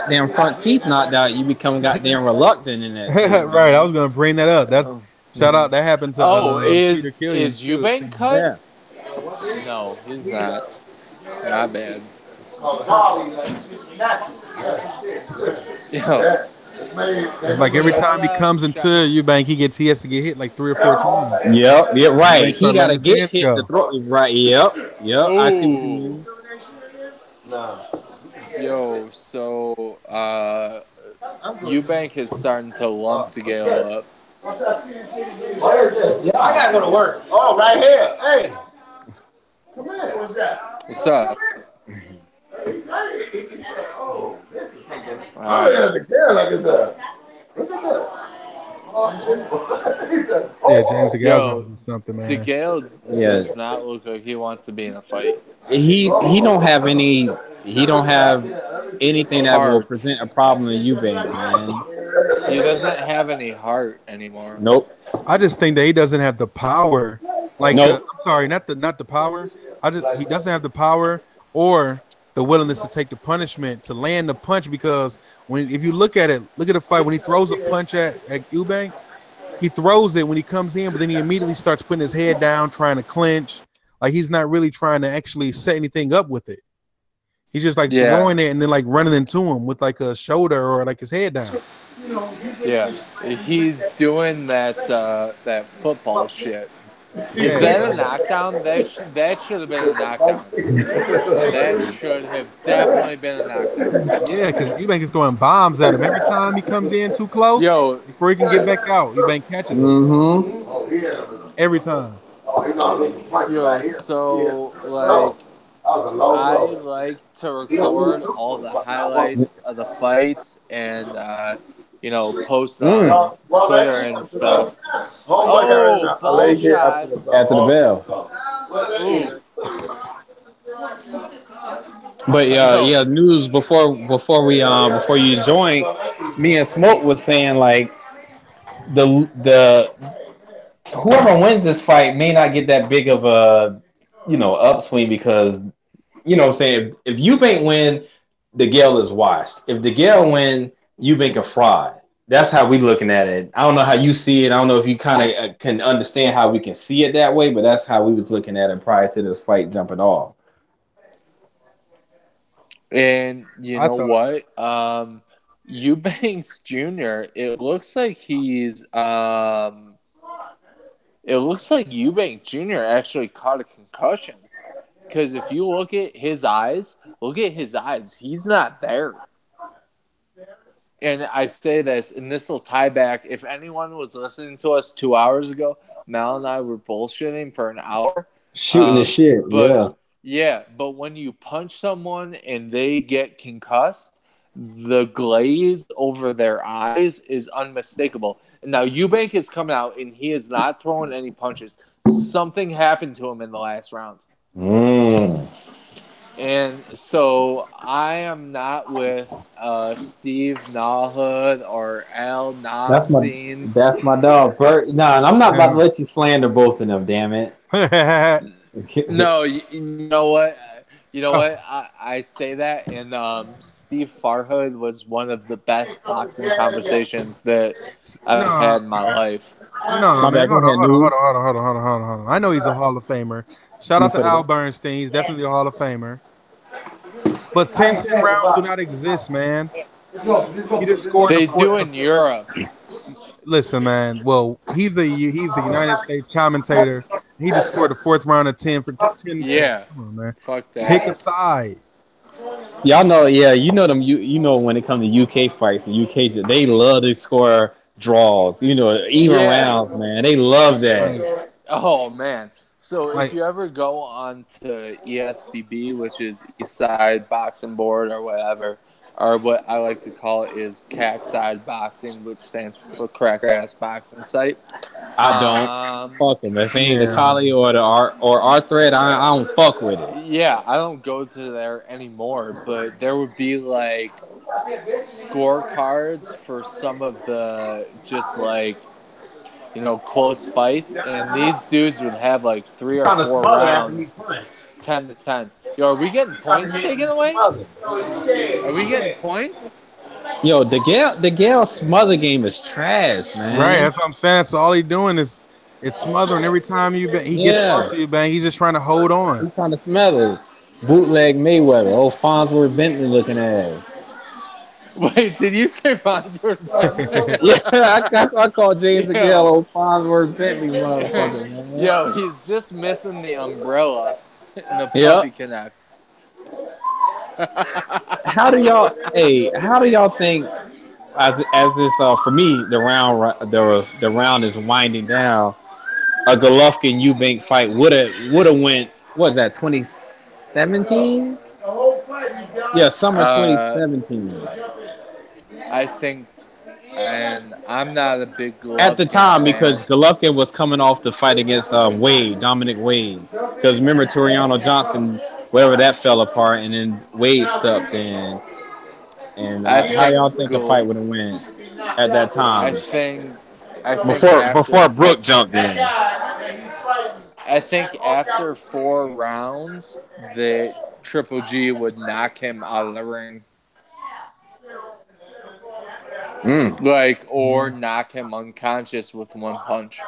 damn front teeth knocked out, you become goddamn reluctant in that. Right, I was gonna bring that up. That's shout out. That happened to is Eubank cut? Yeah. No, he's not. Not bad. Yo, It's like every time he comes into Eubank, he has to get hit like 3 or 4 times. Yep, yeah, right. Eubank He start got to letting his get hands hit go. to throw. Right, yep. I see what you Ooh. mean. Yo, so Eubank is starting to lump DeGale up. What is it? Yeah, I gotta go to work. Oh, right here. Hey. Come here. What's that? What's up? He said, oh, this is something. All I'm looking at the camera like it's a. Look at this. He said, Yeah, James DeGale's Yo, about to do something, man. DeGale does not look like he wants to be in a fight. He don't have any. He don't have anything that will present a problem in Eubank, man. He doesn't have any heart anymore. Nope. I just think that he doesn't have the power. Like, Nope. I'm sorry, not the power. He doesn't have the power or the willingness to take the punishment to land the punch, because if you look at the fight, when he throws a punch at Eubank, he throws it when he comes in, but then he immediately starts putting his head down, trying to clinch. Like, he's not really trying to actually set anything up with it. He's just like throwing it and then like running into him with like a shoulder or like his head down. Yeah, he's doing that football shit. Is that a knockdown? That should have been a knockdown. That should have definitely been a knockdown. Yeah, because Eubank is throwing bombs at him every time he comes in too close. Yo, before he can get back out, Eubank catches him every time. Yo, so like, I like to record all the highlights of the fights and post on Twitter and stuff. Oh, ball shot after the bell. Ooh. But news before you joined, me and Smoke was saying like the whoever wins this fight may not get that big of a upswing, because what I'm saying, if Eubank win, DeGale is washed. If DeGale win, Eubank a fraud. That's how we looking at it. I don't know how you see it. I don't know if you kind of can understand how we can see it that way, but that's how we was looking at it prior to this fight jumping off. And you know what? Eubanks Jr., it looks like Eubank Jr. actually caught a concussion. Because if you look at his eyes, he's not there. And I say this, and this will tie back. If anyone was listening to us 2 hours ago, Mal and I were bullshitting for an hour. Shooting the shit, Yeah, but when you punch someone and they get concussed, the glaze over their eyes is unmistakable. And now Eubank is coming out, and he is not throwing any punches. Something happened to him in the last round. And so I am not with Steve Nahud or Al Nahstein. That's my dog, Bert. No, and I'm not about to let you slander both of them, damn it. No, you know what? I say that, and Steve Farhood was one of the best boxing conversations that I've had in my life. No, man, hold on. I know he's a Hall of Famer. Shout out to Al Bernstein. He's definitely a Hall of Famer. But 10 rounds do not exist, man. He just scored. They do in Europe. Listen, man. Well, he's a United States commentator. He just scored the 4th round of 10 for 10. Yeah. Come on, man. Fuck that. Pick a side. Y'all know, you know them. You know when it comes to UK fights, the UK they love to score draws. Even rounds, man. They love that. Oh man. So if you ever go on to ESBB, which is East Side Boxing Board or whatever, or what I like to call it is CAC-Side Boxing, which stands for Cracker Ass Boxing Site. I don't fuck them. If it ain't the Collie or our thread, I don't fuck with it. Yeah, I don't go to there anymore, but there would be like scorecards for some of the just like close fights, and these dudes would have like 3 or 4 rounds, 10-10. Yo, are we getting points taken away? Are we getting points? Yo, the Gale smother game is trash, man. Right, that's what I'm saying. So all he's doing is It's smothering every time he gets Yeah, close to Eubank. He's just trying to hold on. he's trying to smell it. Bootleg Mayweather, old Farnsworth Bentley looking ass. Wait, did you say Farnsworth Bentley? Yeah, I call James DeGale Yo. old Farnsworth Bentley motherfucker, man. Yo, he's just missing the umbrella in the Yep. puppy connect. How do y'all? Hey, how do y'all think? As this for me, the round is winding down. A Golovkin Eubank fight would have went. What was that 2017? Yeah, summer uh, 2017. I think, and I'm not a big At the Golovkin time, because fan. Golovkin was coming off the fight against Wade, Dominic Wade. Because remember, Toriano Johnson, wherever that fell apart, and then Wade stepped in. And I how think y'all think a fight would have went at that time? I think, I think Before Brooke jumped in. I think after 4 rounds, the Triple G would knock him out of the ring, or knock him unconscious with one punch.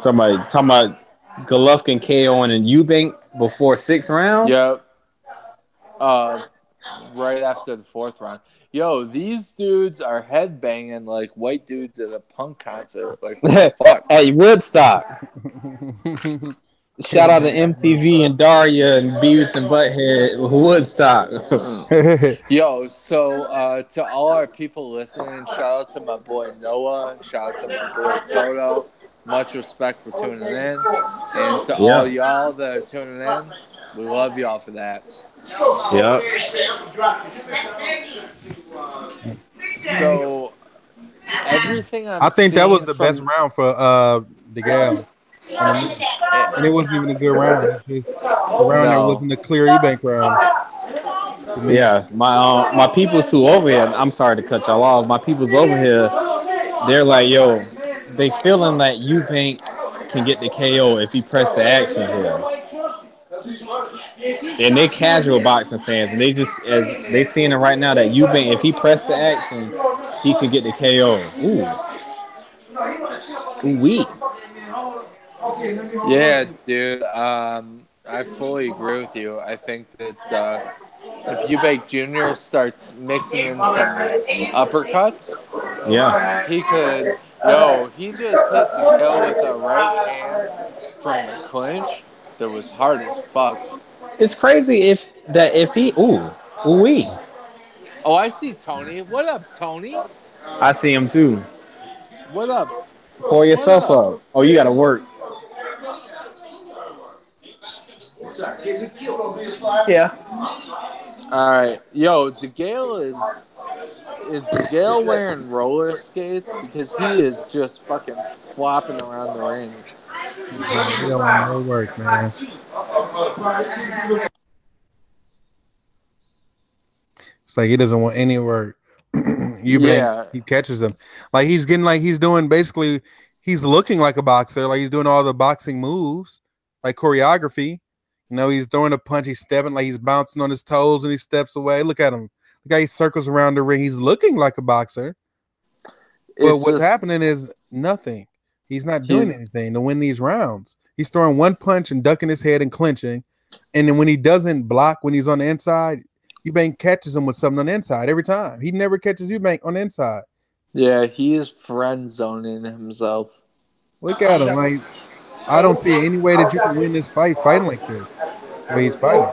Talking about Golovkin KOing and Eubank before 6 rounds. Yep. Right after the 4th round. Yo, these dudes are headbanging like white dudes at a punk concert. Like, what the fuck? Hey, Woodstock. Shout out to MTV and Daria and Beavis and Butthead, Woodstock. Yo, so to all our people listening, shout out to my boy Noah. Shout out to my boy Toto. Much respect for tuning in. And to all y'all that are tuning in, we love y'all for that. Yep. So everything I think that was the best round for DeGale. And it wasn't even a good round. Just the round that wasn't a clear Eubank round. Yeah, my people's who over here. I'm sorry to cut y'all off. My people's over here. They're like, yo, they feeling like Eubank can get the KO if he press the action here. And they casual boxing fans, and they just as they seeing it right now that Eubank, if he pressed the action, he could get the KO. Ooh, wee. Yeah, dude. I fully agree with you. I think that if Eubank Jr. starts mixing in some uppercuts, he could. Yo, he just hit DeGale with a right hand from the clinch that was hard as fuck. It's crazy if he wee. Oh, I see Tony. What up, Tony? I see him too. What up? Pour yourself up. Oh, you gotta work. Yeah. All right, yo, DeGale is DeGale wearing roller skates because he is just fucking flopping around the ring. He don't want no work, man. It's like he doesn't want any work. He catches him. Like he's doing basically, he's looking like a boxer. Like he's doing all the boxing moves, like choreography. You know, he's throwing a punch, he's stepping, like he's bouncing on his toes and he steps away. Look at him. The guy circles around the ring. He's looking like a boxer. But what's happening is nothing. He's not doing anything to win these rounds. He's throwing one punch and ducking his head and clinching. And then when he doesn't block when he's on the inside, Eubank catches him with something on the inside every time. He never catches Eubank on the inside. Yeah, he is friend zoning himself. Look at him. Like, I don't see any way that you can win this fight fighting like this. The way he's fighting.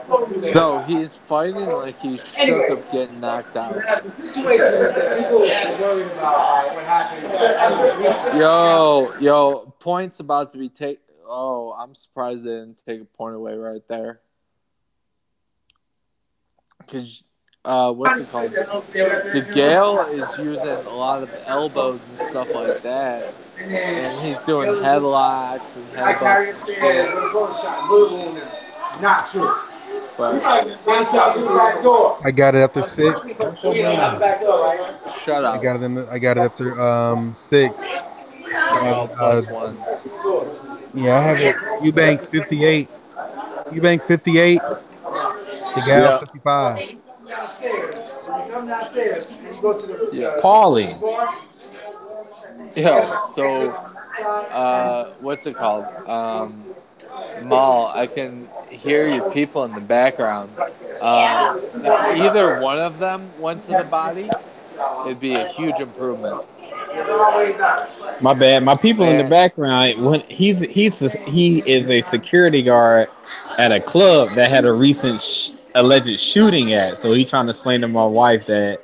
No, he's fighting like he's shook of getting knocked out. Yo, points about to be taken. Oh, I'm surprised they didn't take a point away right there. Because, what's it called? DeGale is using a lot of elbows and stuff like that. And he's doing headlocks and headbutts and shit. Not true. But I got it after 6. Shut up. I got it after 6. +1. Yeah, I have it. Eubank 58. Eubank 58. DeGale 55. Paulie. Yo, so what's it called? Mall. I can hear you people in the background. If either one of them went to the body, it'd be a huge improvement. My bad. My people in the And background. When he is a security guard at a club that had a recent alleged shooting at. So he's trying to explain to my wife that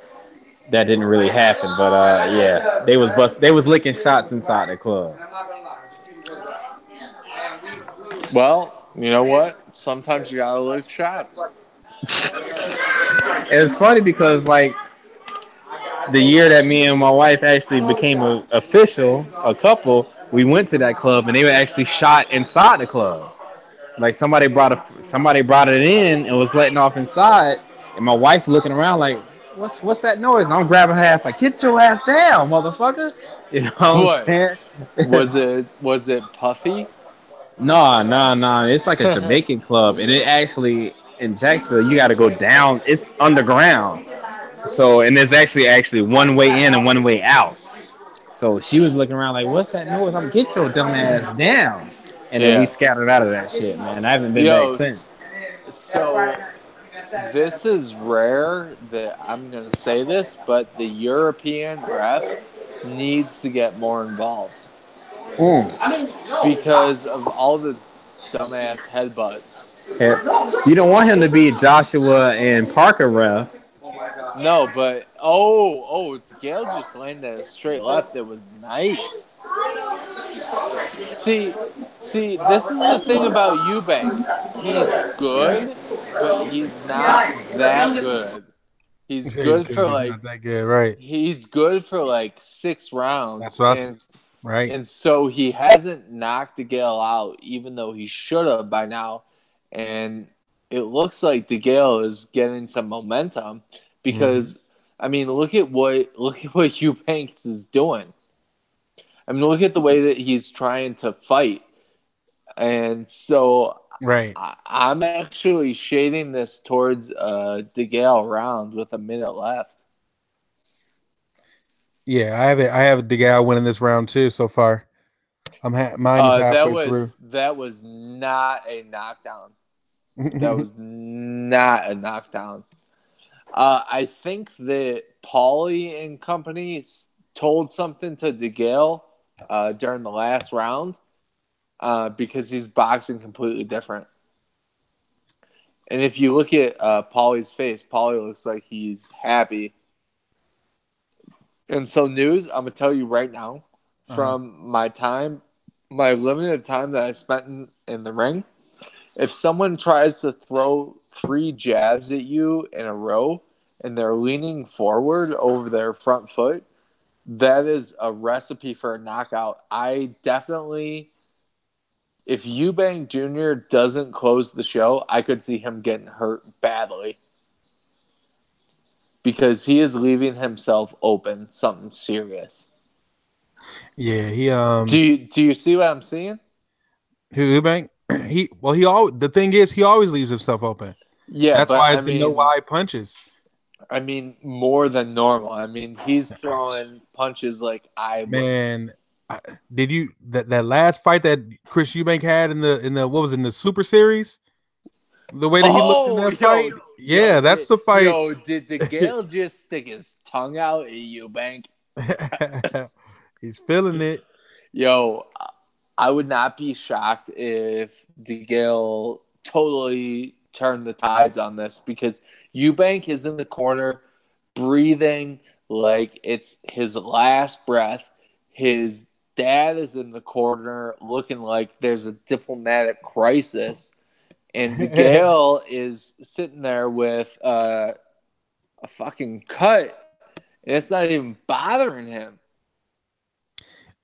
that didn't really happen. But yeah, they was licking shots inside the club. well, you know what? Sometimes you gotta lick shots. It's funny because like the year that me and my wife actually became a official, a couple, we went to that club and they were actually shot inside the club. Like somebody brought it in and was letting off inside, and my wife looking around like, what's that noise? And I'm grabbing her ass like, get your ass down, motherfucker. You know what I'm What saying? was it Puffy? Nah. It's like a Jamaican club, and it actually in Jacksonville you got to go down. It's underground, so and there's actually one way in and one way out. So she was looking around like, what's that noise? I'm get your dumb ass down. And then we Yeah. scattered out of that shit, man. I haven't been back Yo, since. so this is rare that I'm going to say this, but the European ref needs to get more involved because of all the dumbass headbutts. You don't want him to be Joshua and Parker ref. No, but Gale just landed a straight left that was nice. See, this is the thing about Eubank. He's good, but he's not that good. He's He's good good, for but he's like not that good, right? he's good for like 6 That's rounds, what right. and so he hasn't knocked DeGale out, even though he should have by now. And it looks like DeGale is getting some momentum because I mean, look at what Eubanks is doing. I mean, look at the way that he's trying to fight, and so Right. I'm actually shading this towards DeGale round with a minute left. Yeah, I have DeGale winning this round too so far. Mine is halfway through. That was not a knockdown. That was not a knockdown. I think that Paulie and company told something to DeGale during the last round because he's boxing completely different. And if you look at Paulie's face, Paulie looks like he's happy. And so, news, I'm going to tell you right now, from my limited time that I spent in the ring, if someone tries to throw 3 jabs at you in a row and they're leaning forward over their front foot, that is a recipe for a knockout. I definitely, if Eubank Jr. doesn't close the show, I could see him getting hurt badly. Because he is leaving himself open, something serious. Yeah, he Do you see what I'm seeing? Who Eubank? The thing is he always leaves himself open. Yeah, that's why it's the no wide punches. I mean, more than normal. I mean, he's throwing punches like I man. Did you that last fight that Chris Eubank had in the what was it, in the Super Series? The way that he looked in that fight, that's the fight. Yo, did DeGale just stick his tongue out at Eubank? He's feeling it. Yo, I would not be shocked if DeGale totally turned the tides on this because Eubank is in the corner breathing like it's his last breath. His dad is in the corner looking like there's a diplomatic crisis. And DeGale is sitting there with a fucking cut, and it's not even bothering him.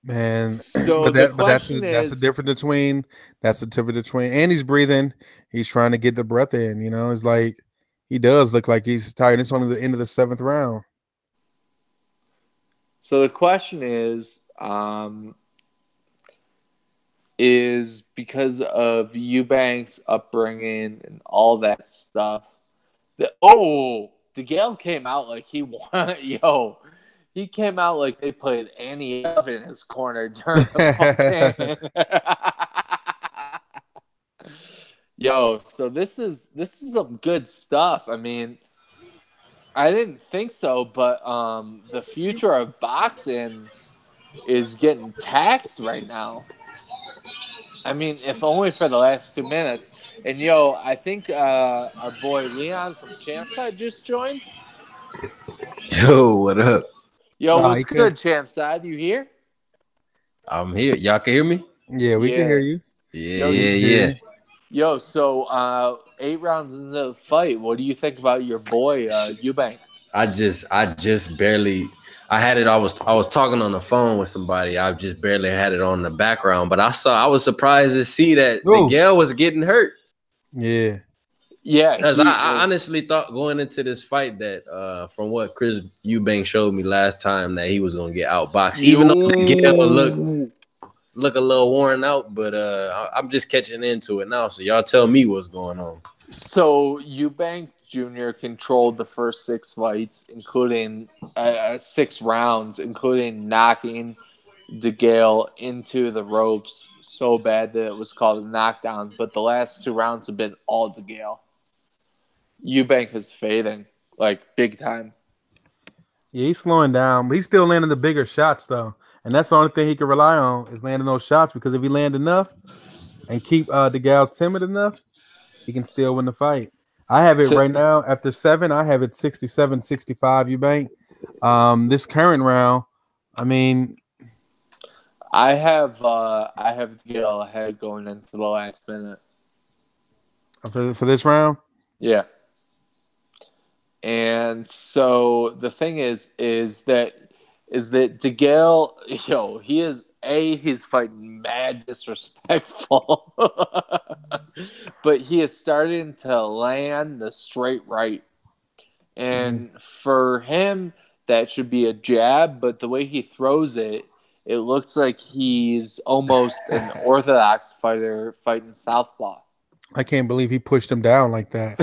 Man, so that's the difference between and he's breathing. He's trying to get the breath in. You know, it's like he does look like he's tired. It's only the end of the 7th round. So the question is because of Eubank's upbringing and all that stuff. DeGale came out like he won. Yo, He came out like they played Annie F in his corner during the fucking. Yo, so this is some good stuff. I mean, I didn't think so, but the future of boxing is getting taxed right now. I mean, if only for the last 2 minutes. And yo, I think our boy Leon from Champside just joined. Yo, what up? Yo, what's good, Champside? You here? I'm here. Y'all can hear me? Yeah, we can hear you. Yeah. Yo, so 8 rounds into the fight, what do you think about your boy Eubank? I just barely. I had it. I was talking on the phone with somebody. I just barely had it on the background, but I was surprised to see that DeGale was getting hurt. Yeah. Because I honestly thought going into this fight that from what Chris Eubank showed me last time that he was gonna get outboxed, even though DeGale look a little worn out, but I'm just catching into it now. So y'all tell me what's going on. So Eubank Jr. controlled the first 6 fights, including 6 rounds, including knocking DeGale into the ropes so bad that it was called a knockdown. But the last 2 rounds have been all DeGale. Eubank is fading, like, big time. Yeah, he's slowing down, but he's still landing the bigger shots, though. And that's the only thing he can rely on is landing those shots, because if he land enough and keep DeGale timid enough, he can still win the fight. I have it right now. After 7, I have it 67-65, Eubank. This current round, I mean... I have DeGale ahead going into the last minute. For this round? Yeah. And so the thing is that DeGale, yo, he's fighting mad disrespectful, but he is starting to land the straight right. And for him, that should be a jab, but the way he throws it, it looks like he's almost an orthodox fighter fighting southpaw. I can't believe he pushed him down like that.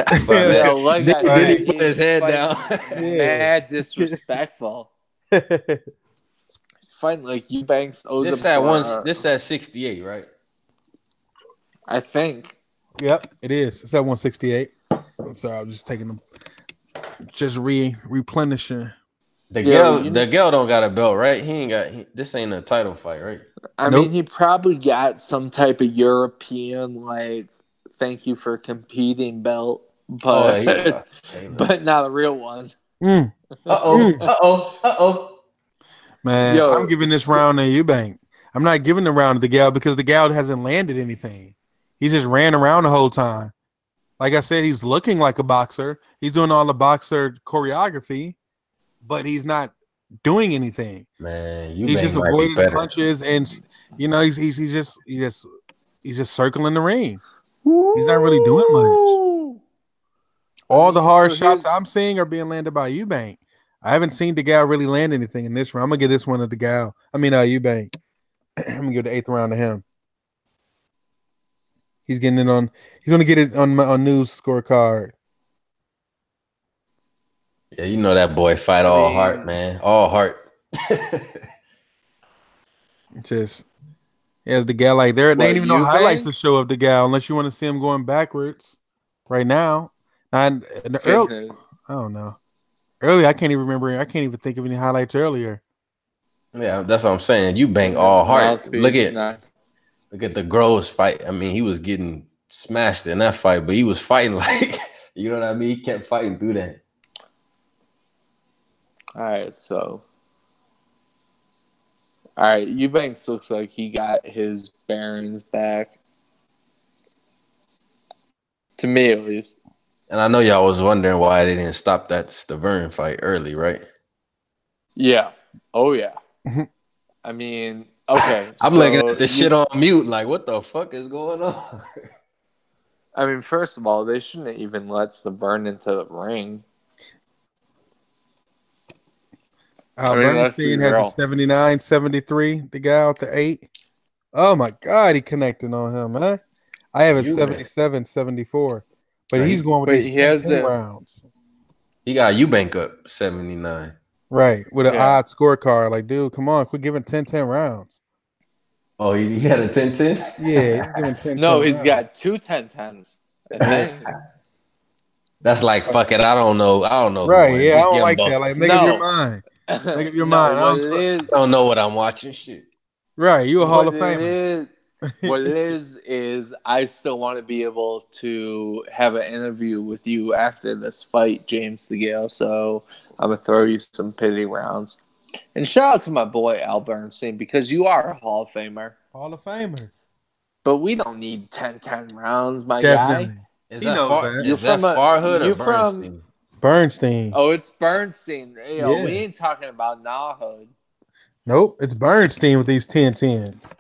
Did he put his head down? Mad disrespectful. He's fighting like Eubanks owes him. This at 68, right? I think. Yep, it is. It's at 168. So I'm just taking them, just replenishing. DeGale don't got a belt, right? This ain't a title fight, right? I mean, he probably got some type of European, like, thank you for competing belt, but but not a real one. Uh-oh. Man, I'm giving this round to Eubank. I'm not giving the round to DeGale because DeGale hasn't landed anything. He just ran around the whole time. Like I said, he's looking like a boxer. He's doing all the boxer choreography, but he's not doing anything. Man, he's just avoiding punches, and he's just circling the ring. He's not really doing much. All the hard shots I'm seeing are being landed by Eubank. I haven't seen DeGale really land anything in this round. I'm gonna give this one to DeGale. Eubank. I'm gonna give the 8th round to him. He's getting it on. He's gonna get it on news scorecard. Yeah, you know that boy fight all heart, man. All heart. Just as DeGale, like there ain't even no highlights to show of DeGale unless you want to see him going backwards. Right now, and early, I don't know. Earlier, I can't even remember. I can't even think of any highlights earlier. Yeah, that's what I'm saying. Eubank all heart. Look at the Groves fight. I mean, he was getting smashed in that fight, but he was fighting like, you know what I mean? He kept fighting through that. All right, Eubanks looks like he got his bearings back. To me, at least. And I know y'all was wondering why they didn't stop that Stavern fight early, right? Yeah. Oh, yeah. I mean, okay. I'm looking at this shit on mute like, what the fuck is going on? I mean, first of all, they shouldn't even let Stavern into the ring. Bernstein has a 79-73. The guy with the 8. Oh, my God. He connected on him, man. I have a 77-74. But he's going with these 10 rounds. He got Eubank up 79. Right, with an odd scorecard. Like, dude, come on, quit giving 10-10 rounds. Oh, he had a 10-10? Yeah, he's giving 10-10 No, he's rounds. got 2 10-10s. I think. That's like, fuck it. I don't know. Right, yeah, I don't like that. Like, make up your mind. Make up your mind. I don't know what I'm watching. Shit. Right, you a Hall of Famer. What it is I still want to be able to have an interview with you after this fight, James DeGale. So I'm gonna throw you some pity rounds. And shout out to my boy Al Bernstein, because you are a Hall of Famer. Hall of Famer. But we don't need 10-10 rounds, my Definitely. guy. Is that Farhood or Bernstein? Bernstein. Oh, it's Bernstein. Yo, we ain't talking about Nahud. Nope, it's Bernstein with these 10-10s.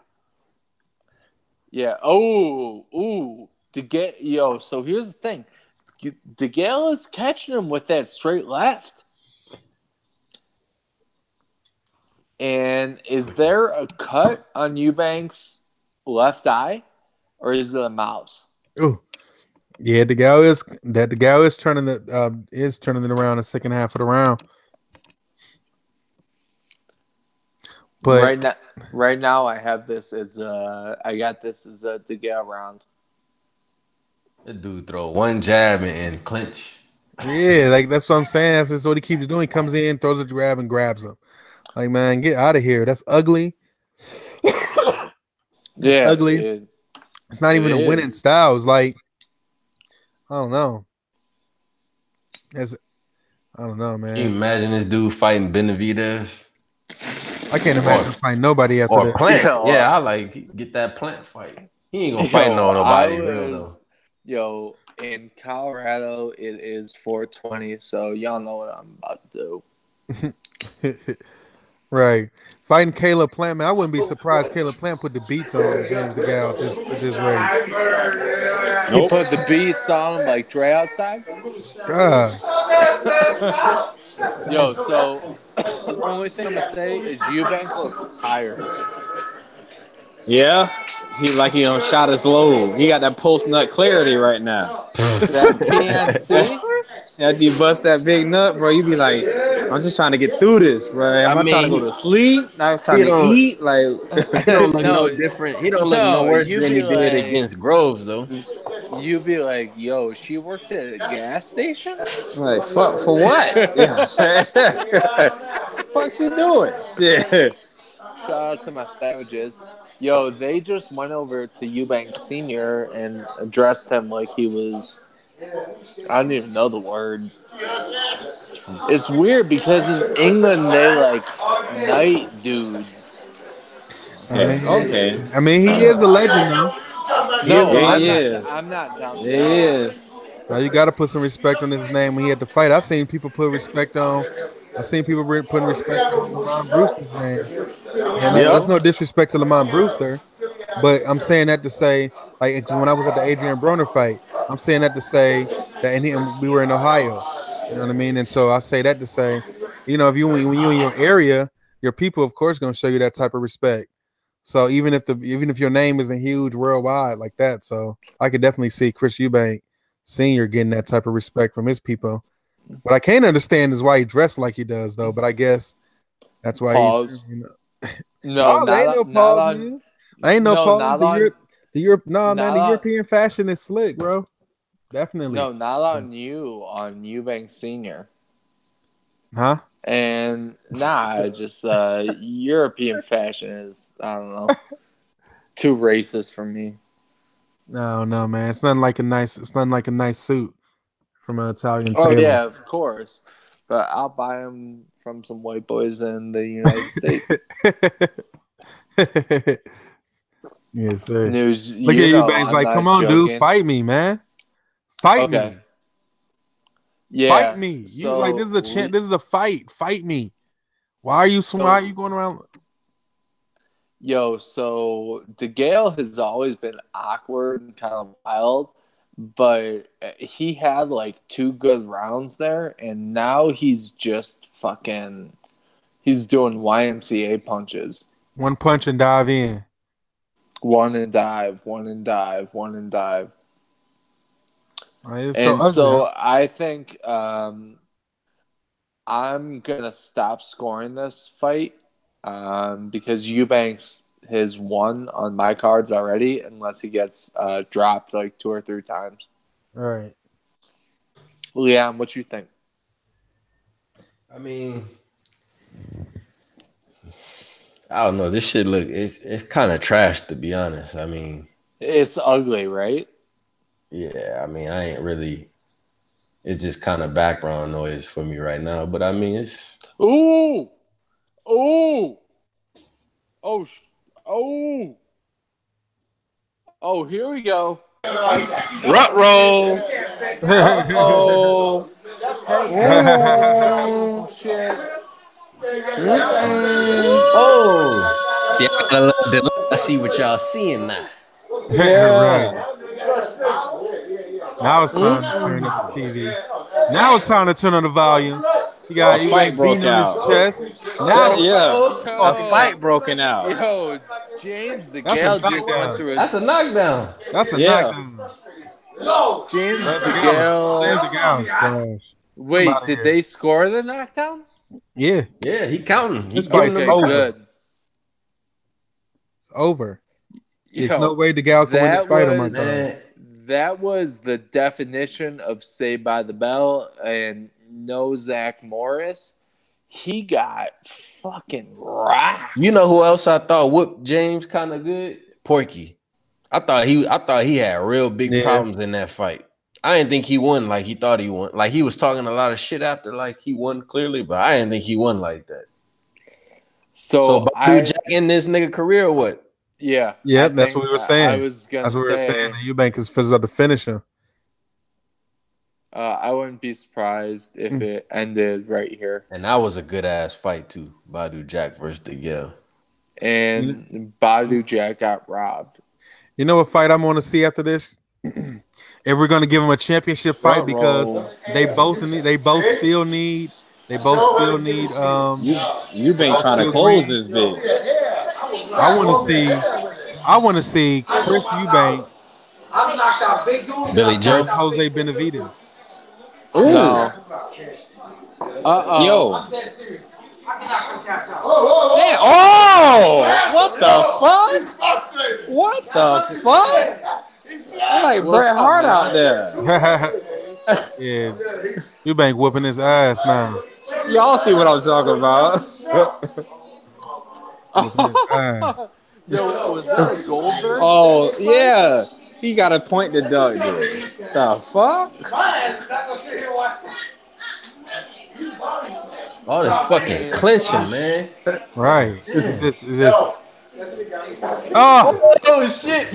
Yeah. Oh, DeGale. Yo, so here's the thing. DeGale is catching him with that straight left. And is there a cut on Eubank's left eye, or is it a mouse? Oh, yeah. DeGale is turning it around the second half of the round. But right now, I have this as a DeGale round. That dude throw one jab and clinch. Yeah, like that's what I'm saying. That's what he keeps doing. He comes in, throws a jab, and grabs him. Like, man, get out of here. That's ugly. Ugly. It's not even a winning style. It's like, I don't know. I don't know, man. Can you imagine this dude fighting Benavidez? I can't imagine fighting nobody after that. Plant. Yeah, I like get that Plant fight. He ain't gonna fight nobody real though. Yo, in Colorado, it is 420, so y'all know what I'm about to do. Right. Fighting Caleb Plant, man, I wouldn't be surprised Caleb Plant put the beats on James DeGale at this rate. He put the beats on him like Dre outside? God. Yo, so the only thing I'm going to say is Eubank looks tired. Yeah. He shot his load. He got that post-nut clarity right now. That PNC? After you bust that big nut, bro, you be like, I'm just trying to get through this, bro. I'm not trying to go to sleep. I'm trying to eat. Like, he don't look no different. He don't look no worse than he did against Groves, though. You be like, yo, she worked at a gas station? Like, fuck, for what? Fuck she doing? Yeah. Shout out to my savages. Yo, they just went over to Eubank Sr. and addressed him like he was, I don't even know the word. It's weird because in England they like night dudes. Okay. I mean, he is a legend, though. He is. I'm not down. He is. Now you got to put some respect on his name when he had to fight. I seen people put respect on. I seen people putting respect on Lamont Brewster's name. And that's no disrespect to Lamont Brewster, but I'm saying that to say, like, when I was at the Adrian Broner fight, I'm saying that to say that, and we were in Ohio. You know what I mean? And so I say that to say, you know, when you in your area, your people, of course, going to show you that type of respect. So even if your name isn't huge worldwide like that, so I could definitely see Chris Eubank Sr. getting that type of respect from his people. What I can't understand is why he dressed like he does, though. But I guess that's why he's. You know. No, ain't no pause, man. Ain't no pause. The European fashion is slick, bro. Definitely. No, not on you, on Eubank Sr. Huh? And just European fashion is, I don't know, too racist for me. No, man. It's nothing like a nice suit from an Italian tailor. Oh yeah, of course. But I'll buy them from some white boys in the United States. Yes, sir. Look at you, Banks. Like, come on, dude, fight me, man. Fight me. Yeah. Fight me. You like this is a chance. This is a fight. Fight me. Why are you going around? Yo, so DeGale has always been awkward and kind of wild, but he had like 2 good rounds there, and now he's just he's doing YMCA punches. One punch and dive in. One and dive, one and dive, one and dive. And so I think I'm gonna stop scoring this fight because Eubanks has won on my cards already, unless he gets dropped like 2 or 3 times. All right. Leon, what you think? I mean, I don't know. This shit it's kind of trash, to be honest. I mean, It's ugly, right? yeah. I mean, I ain't really. It's just kind of background noise for me right now. But I mean, it's. Ooh, ooh, oh, oh, oh! Here we go. Rut roll. Oh, oh, shit. Oh, see, I got a little delay. I see what y'all seeing now. Right. Now it's time to turn up the TV. Now it's time to turn on the volume. You got fight beating broke on out. his chest. Now A fight broken out. Yo, James That's DeGale a just knockdown. went through That's a knockdown. That's a Yeah. knockdown. James James DeGale. DeGale is trash. Wait, outta did here. they score the knockdown? Yeah, Yeah, he counting. He's This fight's giving Okay, him over. good. it's over. There's Yo, no way DeGale can win this fight on my was- card. Man, That was the definition of Saved by the Bell, and no Zach Morris. He got fucking rocked. you know who else I thought whooped James kind of good? Porky. I thought he had real big Yeah. problems in that fight. I didn't think he won like he thought he won. Like he was talking a lot of shit after like he won clearly, but I didn't think he won like that. So Badu Jack in this nigga career or what? Yeah. Yeah, I that's think what we were saying. I was gonna That's what we were say. saying. That Eubank is about to finish him. I wouldn't be surprised if it ended right here. And that was a good ass fight too. Badu Jack versus DeGale. And Badu Jack got robbed. You know what fight I'm going to see after this? If we're going to give him a championship fight, because they both still need. You been trying to close this bitch. I want to see Chris Eubank Billy Joe. versus Jose Benavidez. Ooh. No. Yo. Damn. Oh! What the fuck? What the fuck? I'm like Bret Hart out there. Yeah, Eubank whooping his ass now. Y'all see what I'm talking about. Whooping his ass. Yo, was that a Goldberg? Oh, yeah. He got a point to Doug, dude. The fuck? All this fucking clinching, man. Right. This is just. Oh shit.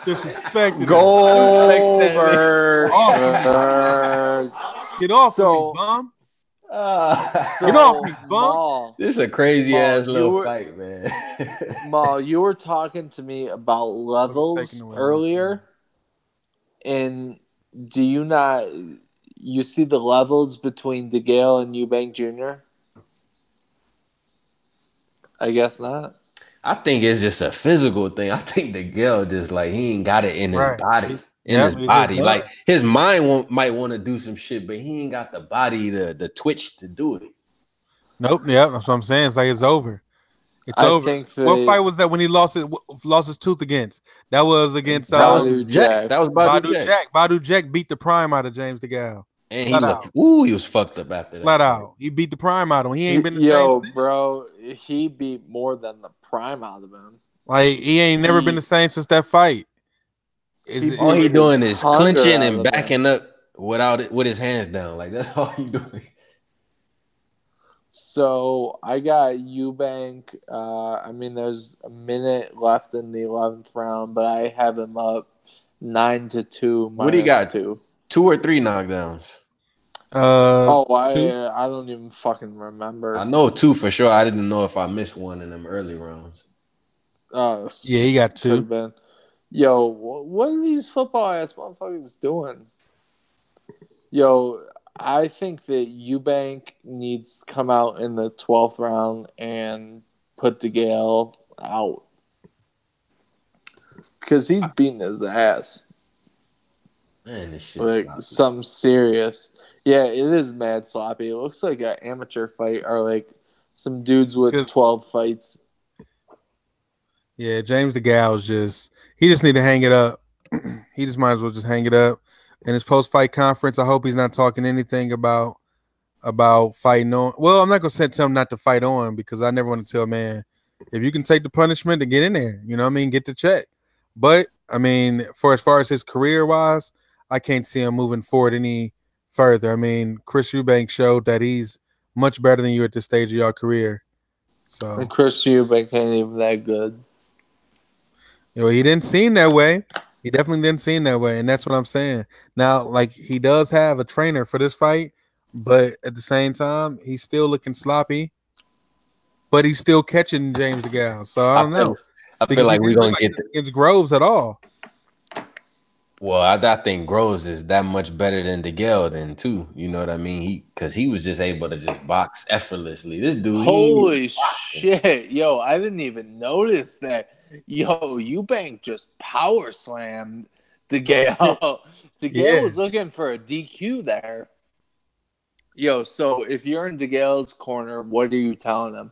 Disrespected. Goldberg. Get off So- of me, bum. So, Get off me, bum. Maul, This is a crazy ass you little were- fight, man. Maul, you were talking to me about levels Taking away earlier, and do you not? You see the levels between DeGale and Eubank Jr.? I guess not. I think it's just a physical thing. I think DeGale just like he ain't got it in his Right. body. Yeah, His he body. just Like his mind might want to do some shit, but he ain't got the body, the twitch to do it. Nope. Yeah, that's what I'm saying. It's like it's over. It's I over. think What fight was that when he lost his tooth against? That was against That was Badu Jack. Jack. That was Badu Jack. Badu Jack beat the prime out of James DeGale. And he Flat looked, ooh, he was fucked up after that. Flat out. He beat the prime out of him. He ain't been the Yo, same. bro, he beat more than the prime out of him. Like he ain't never been the same since that fight. All he doing is hunger clinching out and of backing up without it with his hands down. Like that's all he doing. So I got Eubank. I mean, there's a minute left in the 11th round, but I have him up 9-2. What do you got? -2. 2 or 3 knockdowns. Two? I don't even fucking remember. I know 2 for sure. I didn't know if I missed one in them early rounds. Oh, Yeah, he got 2. could've been. Yo, what are these football ass motherfuckers doing? Yo, I think that Eubank needs to come out in the 12th round and put DeGale out. Because he's beating his ass. Man, this shit Like, sloppy. something serious. Yeah, it is mad sloppy. It looks like an amateur fight or like some dudes with 12 fights. Yeah, James DeGale he just need to hang it up. He just might as well just hang it up. In his post-fight conference, I hope he's not talking anything about fighting on. Well, I'm not gonna tell him not to fight on because I never want to tell a man if you can take the punishment to get in there. You know what I mean? Get the check. But I mean, as far as his career wise, I can't see him moving forward any further. I mean, Chris Eubank showed that he's much better than you at this stage of your career. So and Chris Eubank ain't even that good. You know, he didn't seem that way. He definitely didn't seem that way, and that's what I'm saying. Now, like he does have a trainer for this fight, but at the same time, he's still looking sloppy. But he's still catching James DeGale. So I don't know. I feel like we're gonna get against Groves at all. Well, I think Groves is that much better than DeGale then too. You know what I mean? Because he was just able to just box effortlessly. This dude, holy shit, yo! I didn't even notice that. Yo, Eubank just power slammed DeGale. DeGale was looking for a DQ there. Yo, so if you're in DeGale's corner, what are you telling him?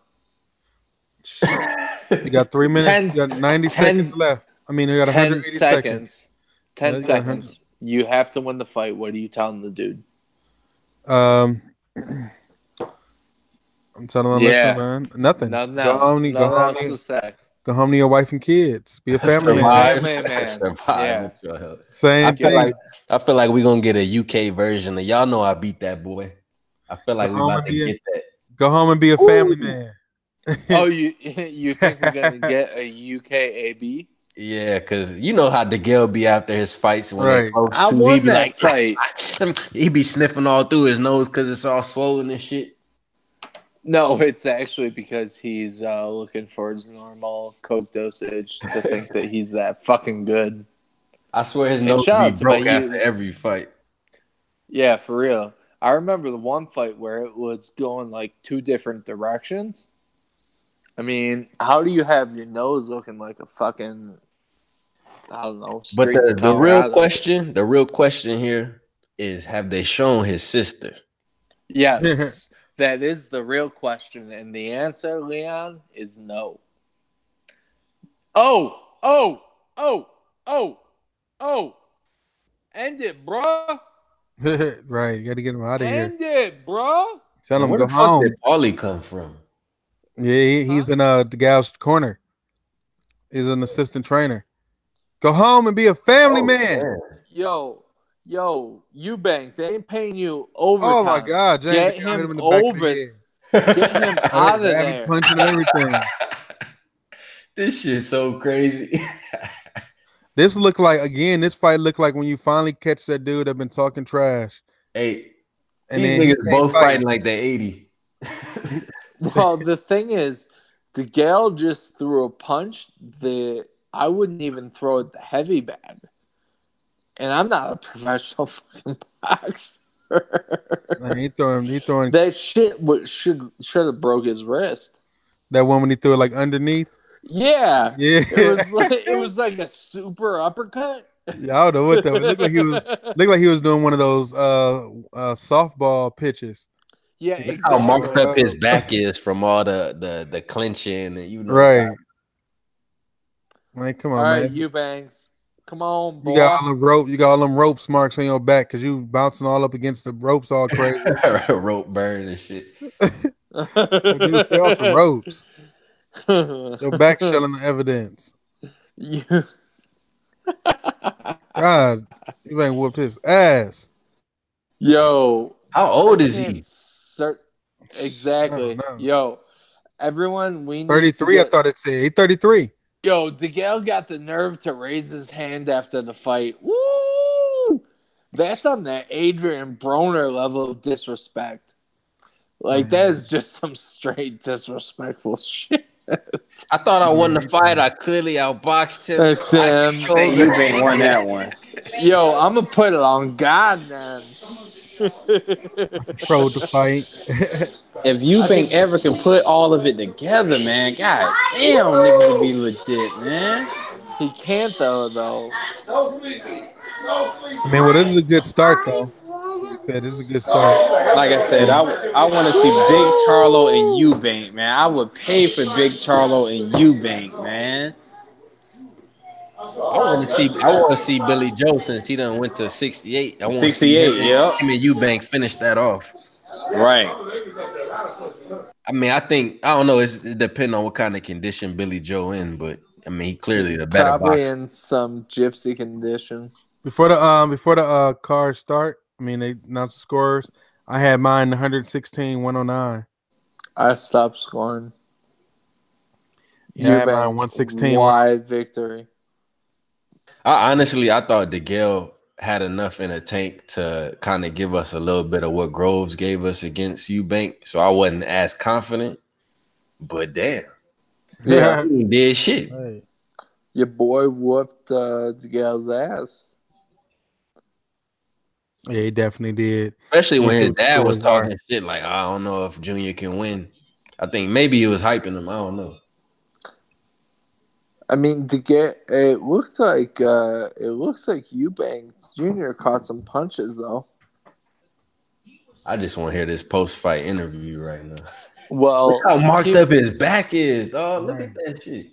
You got 3 minutes. You got 90 seconds left. I mean, you got 180 seconds. 10 seconds. You have to win the fight. What are you telling the dude? I'm telling him, listen, man, nothing. Go home to your wife and kids. Be a family man. Survive. Same thing. I feel like we're gonna get a UK version of y'all know I beat that boy. I feel like we about to get that. Go home and be a family man. Oh, you think we're gonna get a UK AB? Yeah, because you know how DeGale be after his fights when they close to. He be like, fight. He be sniffing all through his nose because it's all swollen and shit. No, it's actually because he's looking for his normal coke dosage to think that he's that fucking good. I swear his nose be broke after every fight. Yeah, for real. I remember the one fight where it was going like 2 different directions. I mean, how do you have your nose looking like a fucking, I don't know. But the real question here is, have they shown his sister? Yes. That is the real question, and the answer, Leon, is no. Oh! End it, bruh! Right, you got to get him out of here. End it, bruh! Tell him where go the home. Fuck did Paulie come from? Yeah, he's in the gal's corner. He's an assistant trainer. Go home and be a family man. Man. Yo, Eubank, they ain't paying you overtime. Oh my God, James, get him over. Get him out of there. Punching everything. This shit's so crazy. This fight looked like when you finally catch that dude that been talking trash. Hey, and these niggas both fighting like they're 80. Well, the thing is, DeGale just threw a punch that I wouldn't even throw at the heavy bag. And I'm not a professional fucking boxer. He throwing that shit should have broke his wrist. That one when he threw it like underneath? Yeah. It was like a super uppercut. Yeah, I don't know what that was. Looked like he was doing one of those softball pitches. Yeah, exactly. How marked up his back is from all the clinching and right. Like, come on, all right, man. Eubanks. Come on, boy. You got all them ropes marks on your back because you bouncing all up against the ropes all crazy. Rope burn and shit. Stay off the ropes. Your back showing the evidence. God, you ain't whooped his ass. Yo, how old is he? Exactly. Yo, everyone, we need 33. I thought it said he's 33. Yo, DeGale got the nerve to raise his hand after the fight. Woo! That's on that Adrian Broner level of disrespect. Like, that is just some straight disrespectful shit. I thought I won the fight. I clearly outboxed him. That's him. You ain't won that one. Yo, I'm going to put it on God, then. Controlled the fight. If Eubank ever can put all of it together, man, god damn, nigga would be legit, man. He can't though. No sleeping. I mean, well, this is a good start though. said, this is a good start. Like I said, I want to see Big Charlo and Eubank, man. I would pay for Big Charlo and Eubank, man. I want to see Billy Joe since he done went to 68. I want to see 68, yep. him and Eubank finish that off. Right. I mean, I don't know. It depends on what kind of condition Billy Joe in, but I mean, he clearly the better Probably boxer. in some gypsy condition. Before the cars start, I mean, they announced the scores. I had mine 116-109. I stopped scoring. Yeah, I had mine 116. Wide victory. I thought DeGale had enough in a tank to kind of give us a little bit of what Groves gave us against Eubank, so I wasn't as confident. But damn, yeah, he did shit. Right. Your boy whooped DeGale's ass. Yeah, he definitely did. Especially when his dad was talking shit like, I don't know if Junior can win. I think maybe he was hyping him. I don't know. I mean, it looks like Eubank Jr. caught some punches though. I just want to hear this post-fight interview right now. Well, look how marked up his back is, dog. Look at that shit.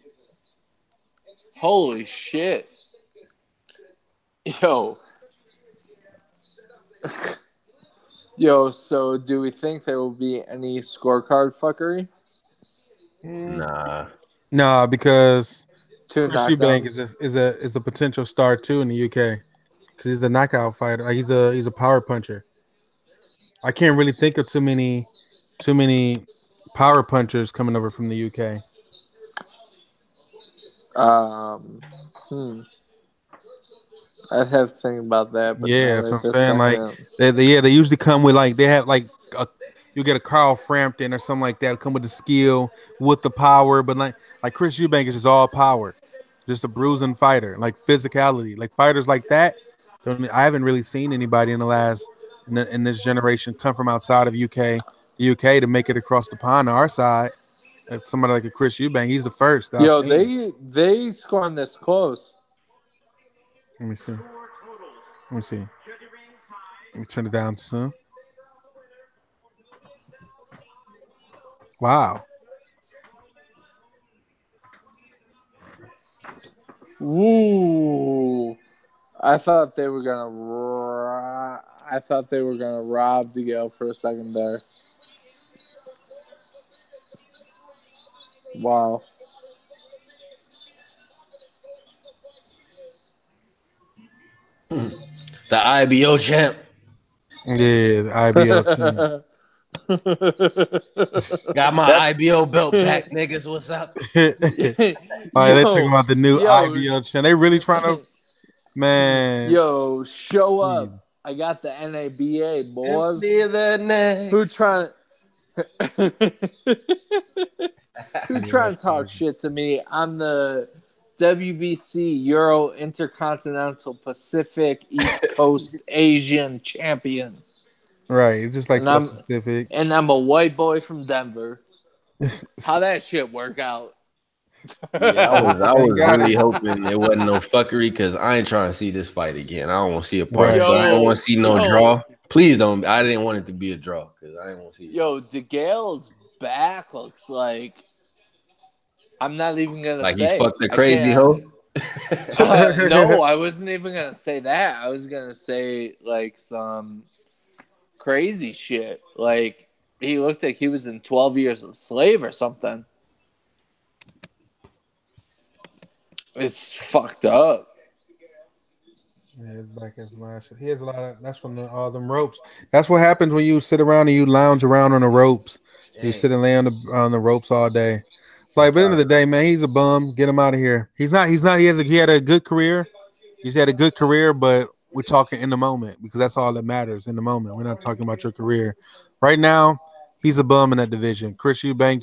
Holy shit. Yo. Yo, so do we think there will be any scorecard fuckery? Nah, because Chris Eubank is a potential star too in the UK because he's a knockout fighter. Like he's a power puncher. I can't really think of too many power punchers coming over from the UK. I'd have to think about that. But yeah, that's what I'm saying. Like they usually come with like they have like you get a Carl Frampton or something like that. Come with the skill, with the power, but like Chris Eubank is just all power, just a bruising fighter, like physicality, like fighters like that. I haven't really seen anybody in this generation come from outside of the UK to make it across the pond to our side. It's somebody like a Chris Eubank. He's the first. Yo, they scoring this close. Let me see. Let me turn it down soon. Wow. Ooh. I thought they were gonna rob DeGale for a second there. Wow. The IBO champ. Yeah, the IBO champ. Got my IBO belt back, niggas. What's up? All right, they're talking about the new IBO champ. They really trying to, man. Yo, show up. I got the NABA, boys. Who trying to talk shit to me? I'm the WBC Euro Intercontinental Pacific East Coast Asian champion. Right, it's just like South Pacific. And I'm a white boy from Denver. How that shit work out? Yeah, I was really hoping it wasn't no fuckery because I ain't trying to see this fight again. I don't want to see a part. So I don't want to see no draw. Please don't. I didn't want it to be a draw because I didn't want to see it. Yo, DeGale's back looks like I'm not even gonna like say. He fucked the crazy hoe. No, I wasn't even gonna say that. I was gonna say like some crazy shit. Like he looked like he was in 12 Years a Slave or something. It's fucked up. Yeah, his back is last. He has a lot of. That's from all them ropes. That's what happens when you sit around and you lounge around on the ropes. You sit and lay on the ropes all day. It's like, at the end of the day, man, he's a bum. Get him out of here. He's not. He had a good career. He's had a good career, but we're talking in the moment because that's all that matters in the moment. We're not talking about your career. Right now, he's a bum in that division. Chris Eubank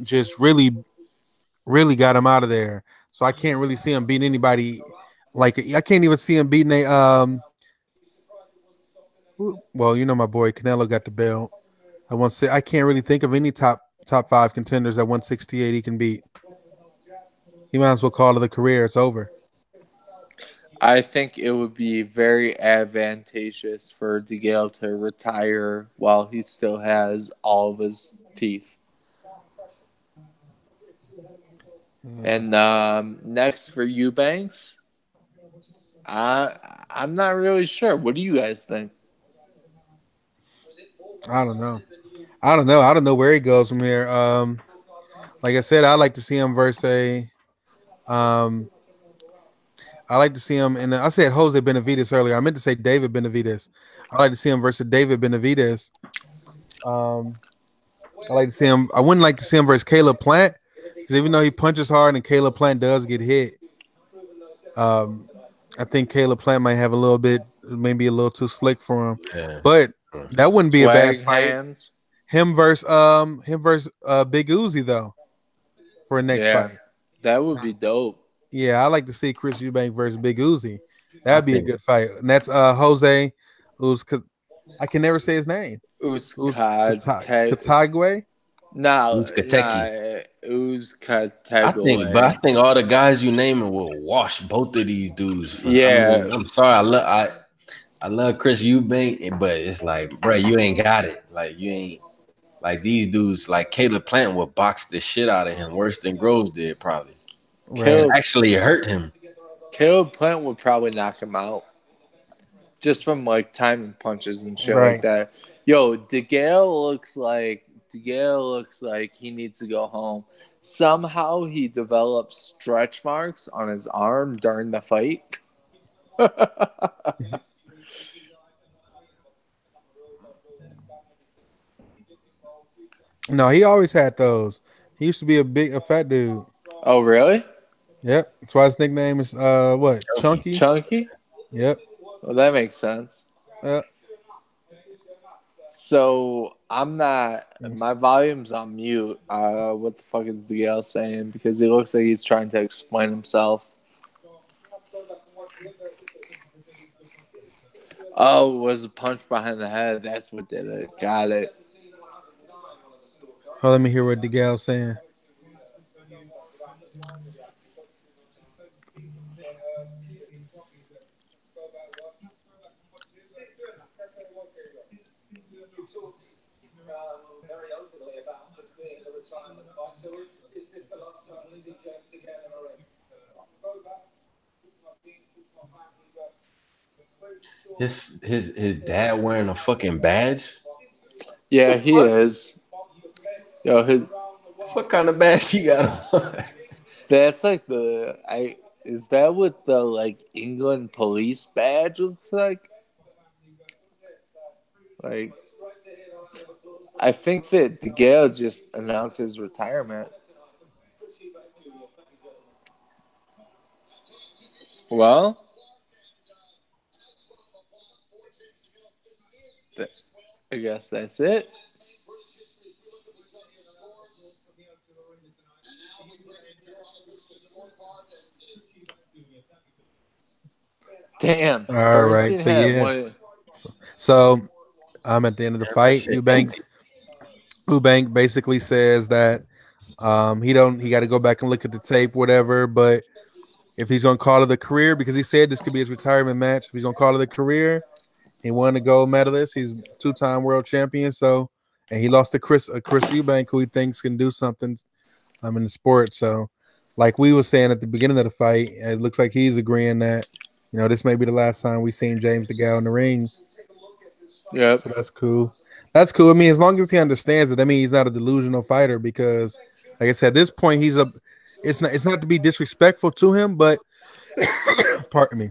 just really got him out of there. So I can't really see him beating anybody. Like I can't even see him beating well, you know my boy Canelo got the belt. I can't really think of any top 5 contenders at 168 he can beat. He might as well call it a career. It's over. I think it would be very advantageous for DeGale to retire while he still has all of his teeth. And next for Eubanks, I'm not really sure. What do you guys think? I don't know. I don't know where he goes from here. Like I said, I like to see him versus a. I like to see him, and I said Jose Benavides earlier. I meant to say David Benavides. I like to see him versus David Benavides. I like to see him. I wouldn't like to see him versus Caleb Plant because even though he punches hard and Caleb Plant does get hit, I think Caleb Plant might have a little bit, maybe a little too slick for him. Yeah. But that wouldn't be a bad fight. Hands. Him versus Big Uzi though for a next fight. That would be dope. Yeah, I like to see Chris Eubank versus Big Uzi. That'd be a good fight. And that's Jose I can never say his name. Uzcategui? No, Uzcategui. I think all the guys you naming will wash both of these dudes. I'm sorry. I love Chris Eubank, but it's like, bro, you ain't got it. Like you ain't like these dudes. Like Caleb Plant will box the shit out of him worse than Groves did, probably. Caleb actually hurt him. Caleb Plant would probably knock him out. Just from like timing punches and shit like that. Yo, DeGale looks like he needs to go home. Somehow he developed stretch marks on his arm during the fight. No, he always had those. He used to be a fat dude. Oh, really? Yep. That's why his nickname is what? Chunky? Chunky? Yep. Well, that makes sense. Yep. So I'm not. My volume's on mute. What the fuck is DeGale saying? Because he looks like he's trying to explain himself. Oh, it was a punch behind the head. That's what did it. Got it. Oh, let me hear what DeGale's saying. Very openly about this being a retirement fight. So is this the last time we see James DeGale in a ring? His dad wearing a fucking badge? Yeah, he is. Yo, what kind of badge he got on? That's like is that what the like England police badge looks like? Like, I think that DeGale just announced his retirement. Well, I guess that's it. Damn. All right. So yeah. So I'm at the end of the fight. Eubank basically says that he got to go back and look at the tape, whatever. But if he's gonna call it a career, because he said this could be his retirement match, if he's gonna call it a career, he won a gold medalist. He's 2-time world champion. So, and he lost to Chris Eubank, who he thinks can do something in the sport. So, like we were saying at the beginning of the fight, it looks like he's agreeing that this may be the last time we've seen James DeGale in the ring. Yeah. So that's cool. That's cool. I mean, as long as he understands it, I mean, he's not a delusional fighter because, like I said, at this point, it's not to be disrespectful to him, but pardon me.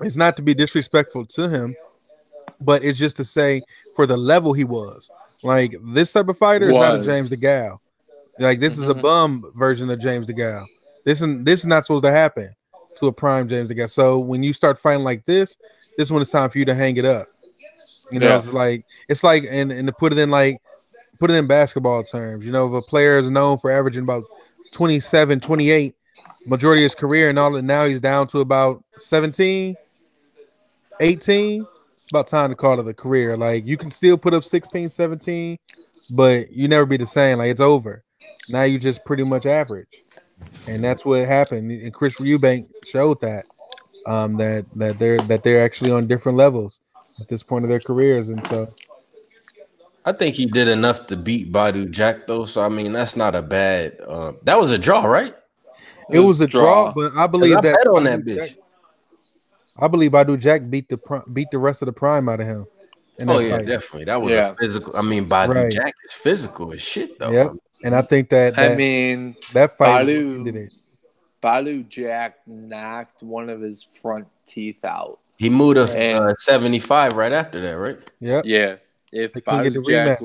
It's not to be disrespectful to him, but it's just to say for the level he was. Like, this type of fighter is not a James DeGale. Like, this is a bum version of James DeGale. This is not supposed to happen to a prime James DeGale. So when you start fighting like this is when it's time for you to hang it up. It's like and to put it in basketball terms, if a player is known for averaging about 27, 28 majority of his career and all, and now he's down to about 17, 18, it's about time to call it a career. Like, you can still put up 16, 17, but you never be the same. Like, it's over. Now you just pretty much average. And that's what happened. And Chris Eubank showed that. that they're actually on different levels at this point of their careers, and so I think he did enough to beat Badu Jack though. So I mean, that's not a bad. That was a draw, right? It was a draw, but I believe I that bet on that bitch. I believe Badu Jack beat the rest of the prime out of him in that fight. Definitely. That was a physical. I mean, Badu Jack is physical as shit though. Yep. And I think that that fight ended it. Badu Jack knocked one of his front teeth out. He moved a 75 right after that, right? Yep. Yeah. If Badu Jack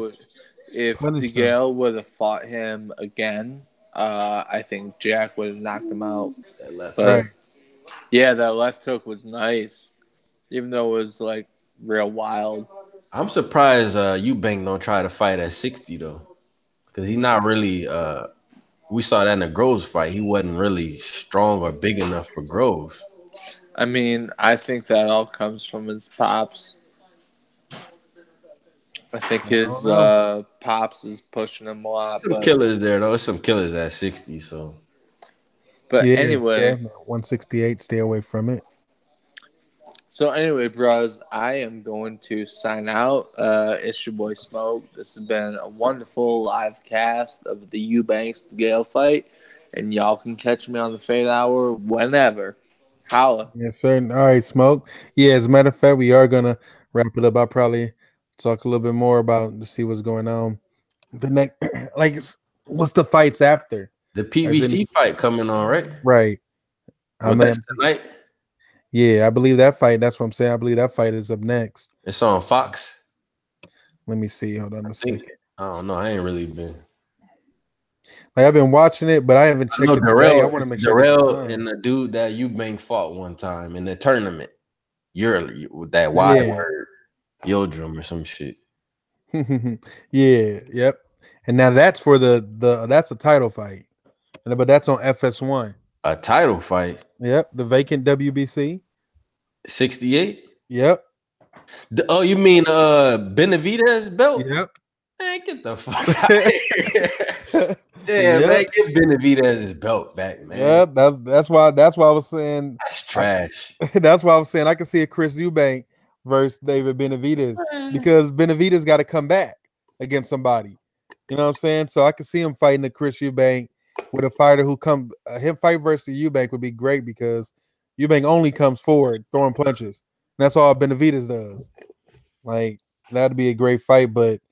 DeGale would have fought him again, I think Jack would have knocked him out. Yeah, that left hook was nice, even though it was like real wild. I'm surprised Eubank don't try to fight at 60 though, because he's not really. We saw that in the Groves fight. He wasn't really strong or big enough for Groves. I mean, I think that all comes from his pops. I think his pops is pushing him a lot. Some killers there though. There's some killers at 60. So, but anyway, 168. Stay away from it. So anyway, bros, I am going to sign out. It's your boy Smoke. This has been a wonderful live cast of the Eubanks DeGale fight, and y'all can catch me on the Fade Hour whenever. Holla. Yes, sir. All right, Smoke. Yeah, as a matter of fact, we are gonna wrap it up. I'll probably talk a little bit more about to see what's going on. The next, what's the fights after the PBC fight coming on, right? Right. That's tonight. Yeah, I believe that fight. That's what I'm saying. I believe that fight is up next. It's on Fox. Let me see. Hold on a second. I don't know. I ain't really been. I've been watching it, but I haven't checked it today. I want to make sure. Darrell and the dude that Eubank fought one time in the tournament. You're with that wide word, Yodrum or some shit. Yeah. Yep. And now that's for that's a title fight, but that's on FS1. A title fight. Yep, the vacant WBC. 68? Yep. Oh, you mean Benavidez belt? Yep. Man, get the fuck out of here. Yeah, man, get Benavidez's belt back, man. Yep, that's why I was saying that's trash. That's why I was saying I could see a Chris Eubank versus David Benavidez because Benavidez got to come back against somebody. You know what I'm saying? So I could see him fighting a Chris Eubank with a fighter who him fight versus Eubank would be great because Eubank only comes forward throwing punches. And that's all Benavidez does. Like that'd be a great fight. But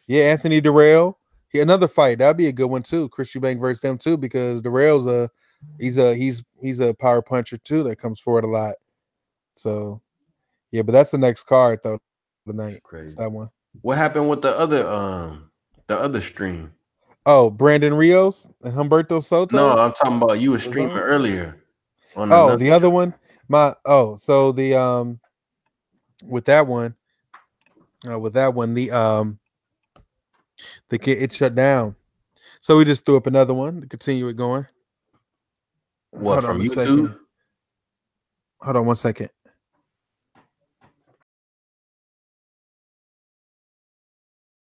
yeah, Anthony Darrell, another fight that'd be a good one too. Chris Eubank versus him too because Darrell's he's a power puncher too that comes forward a lot. So yeah, but that's the next card though tonight. It's that one. What happened with the other stream? Oh, Brandon Rios and Humberto Soto? No, I'm talking about you were streaming earlier. The other one? So the with that one, it shut down. So we just threw up another one to continue it going. What, from YouTube? Hold on 1 second.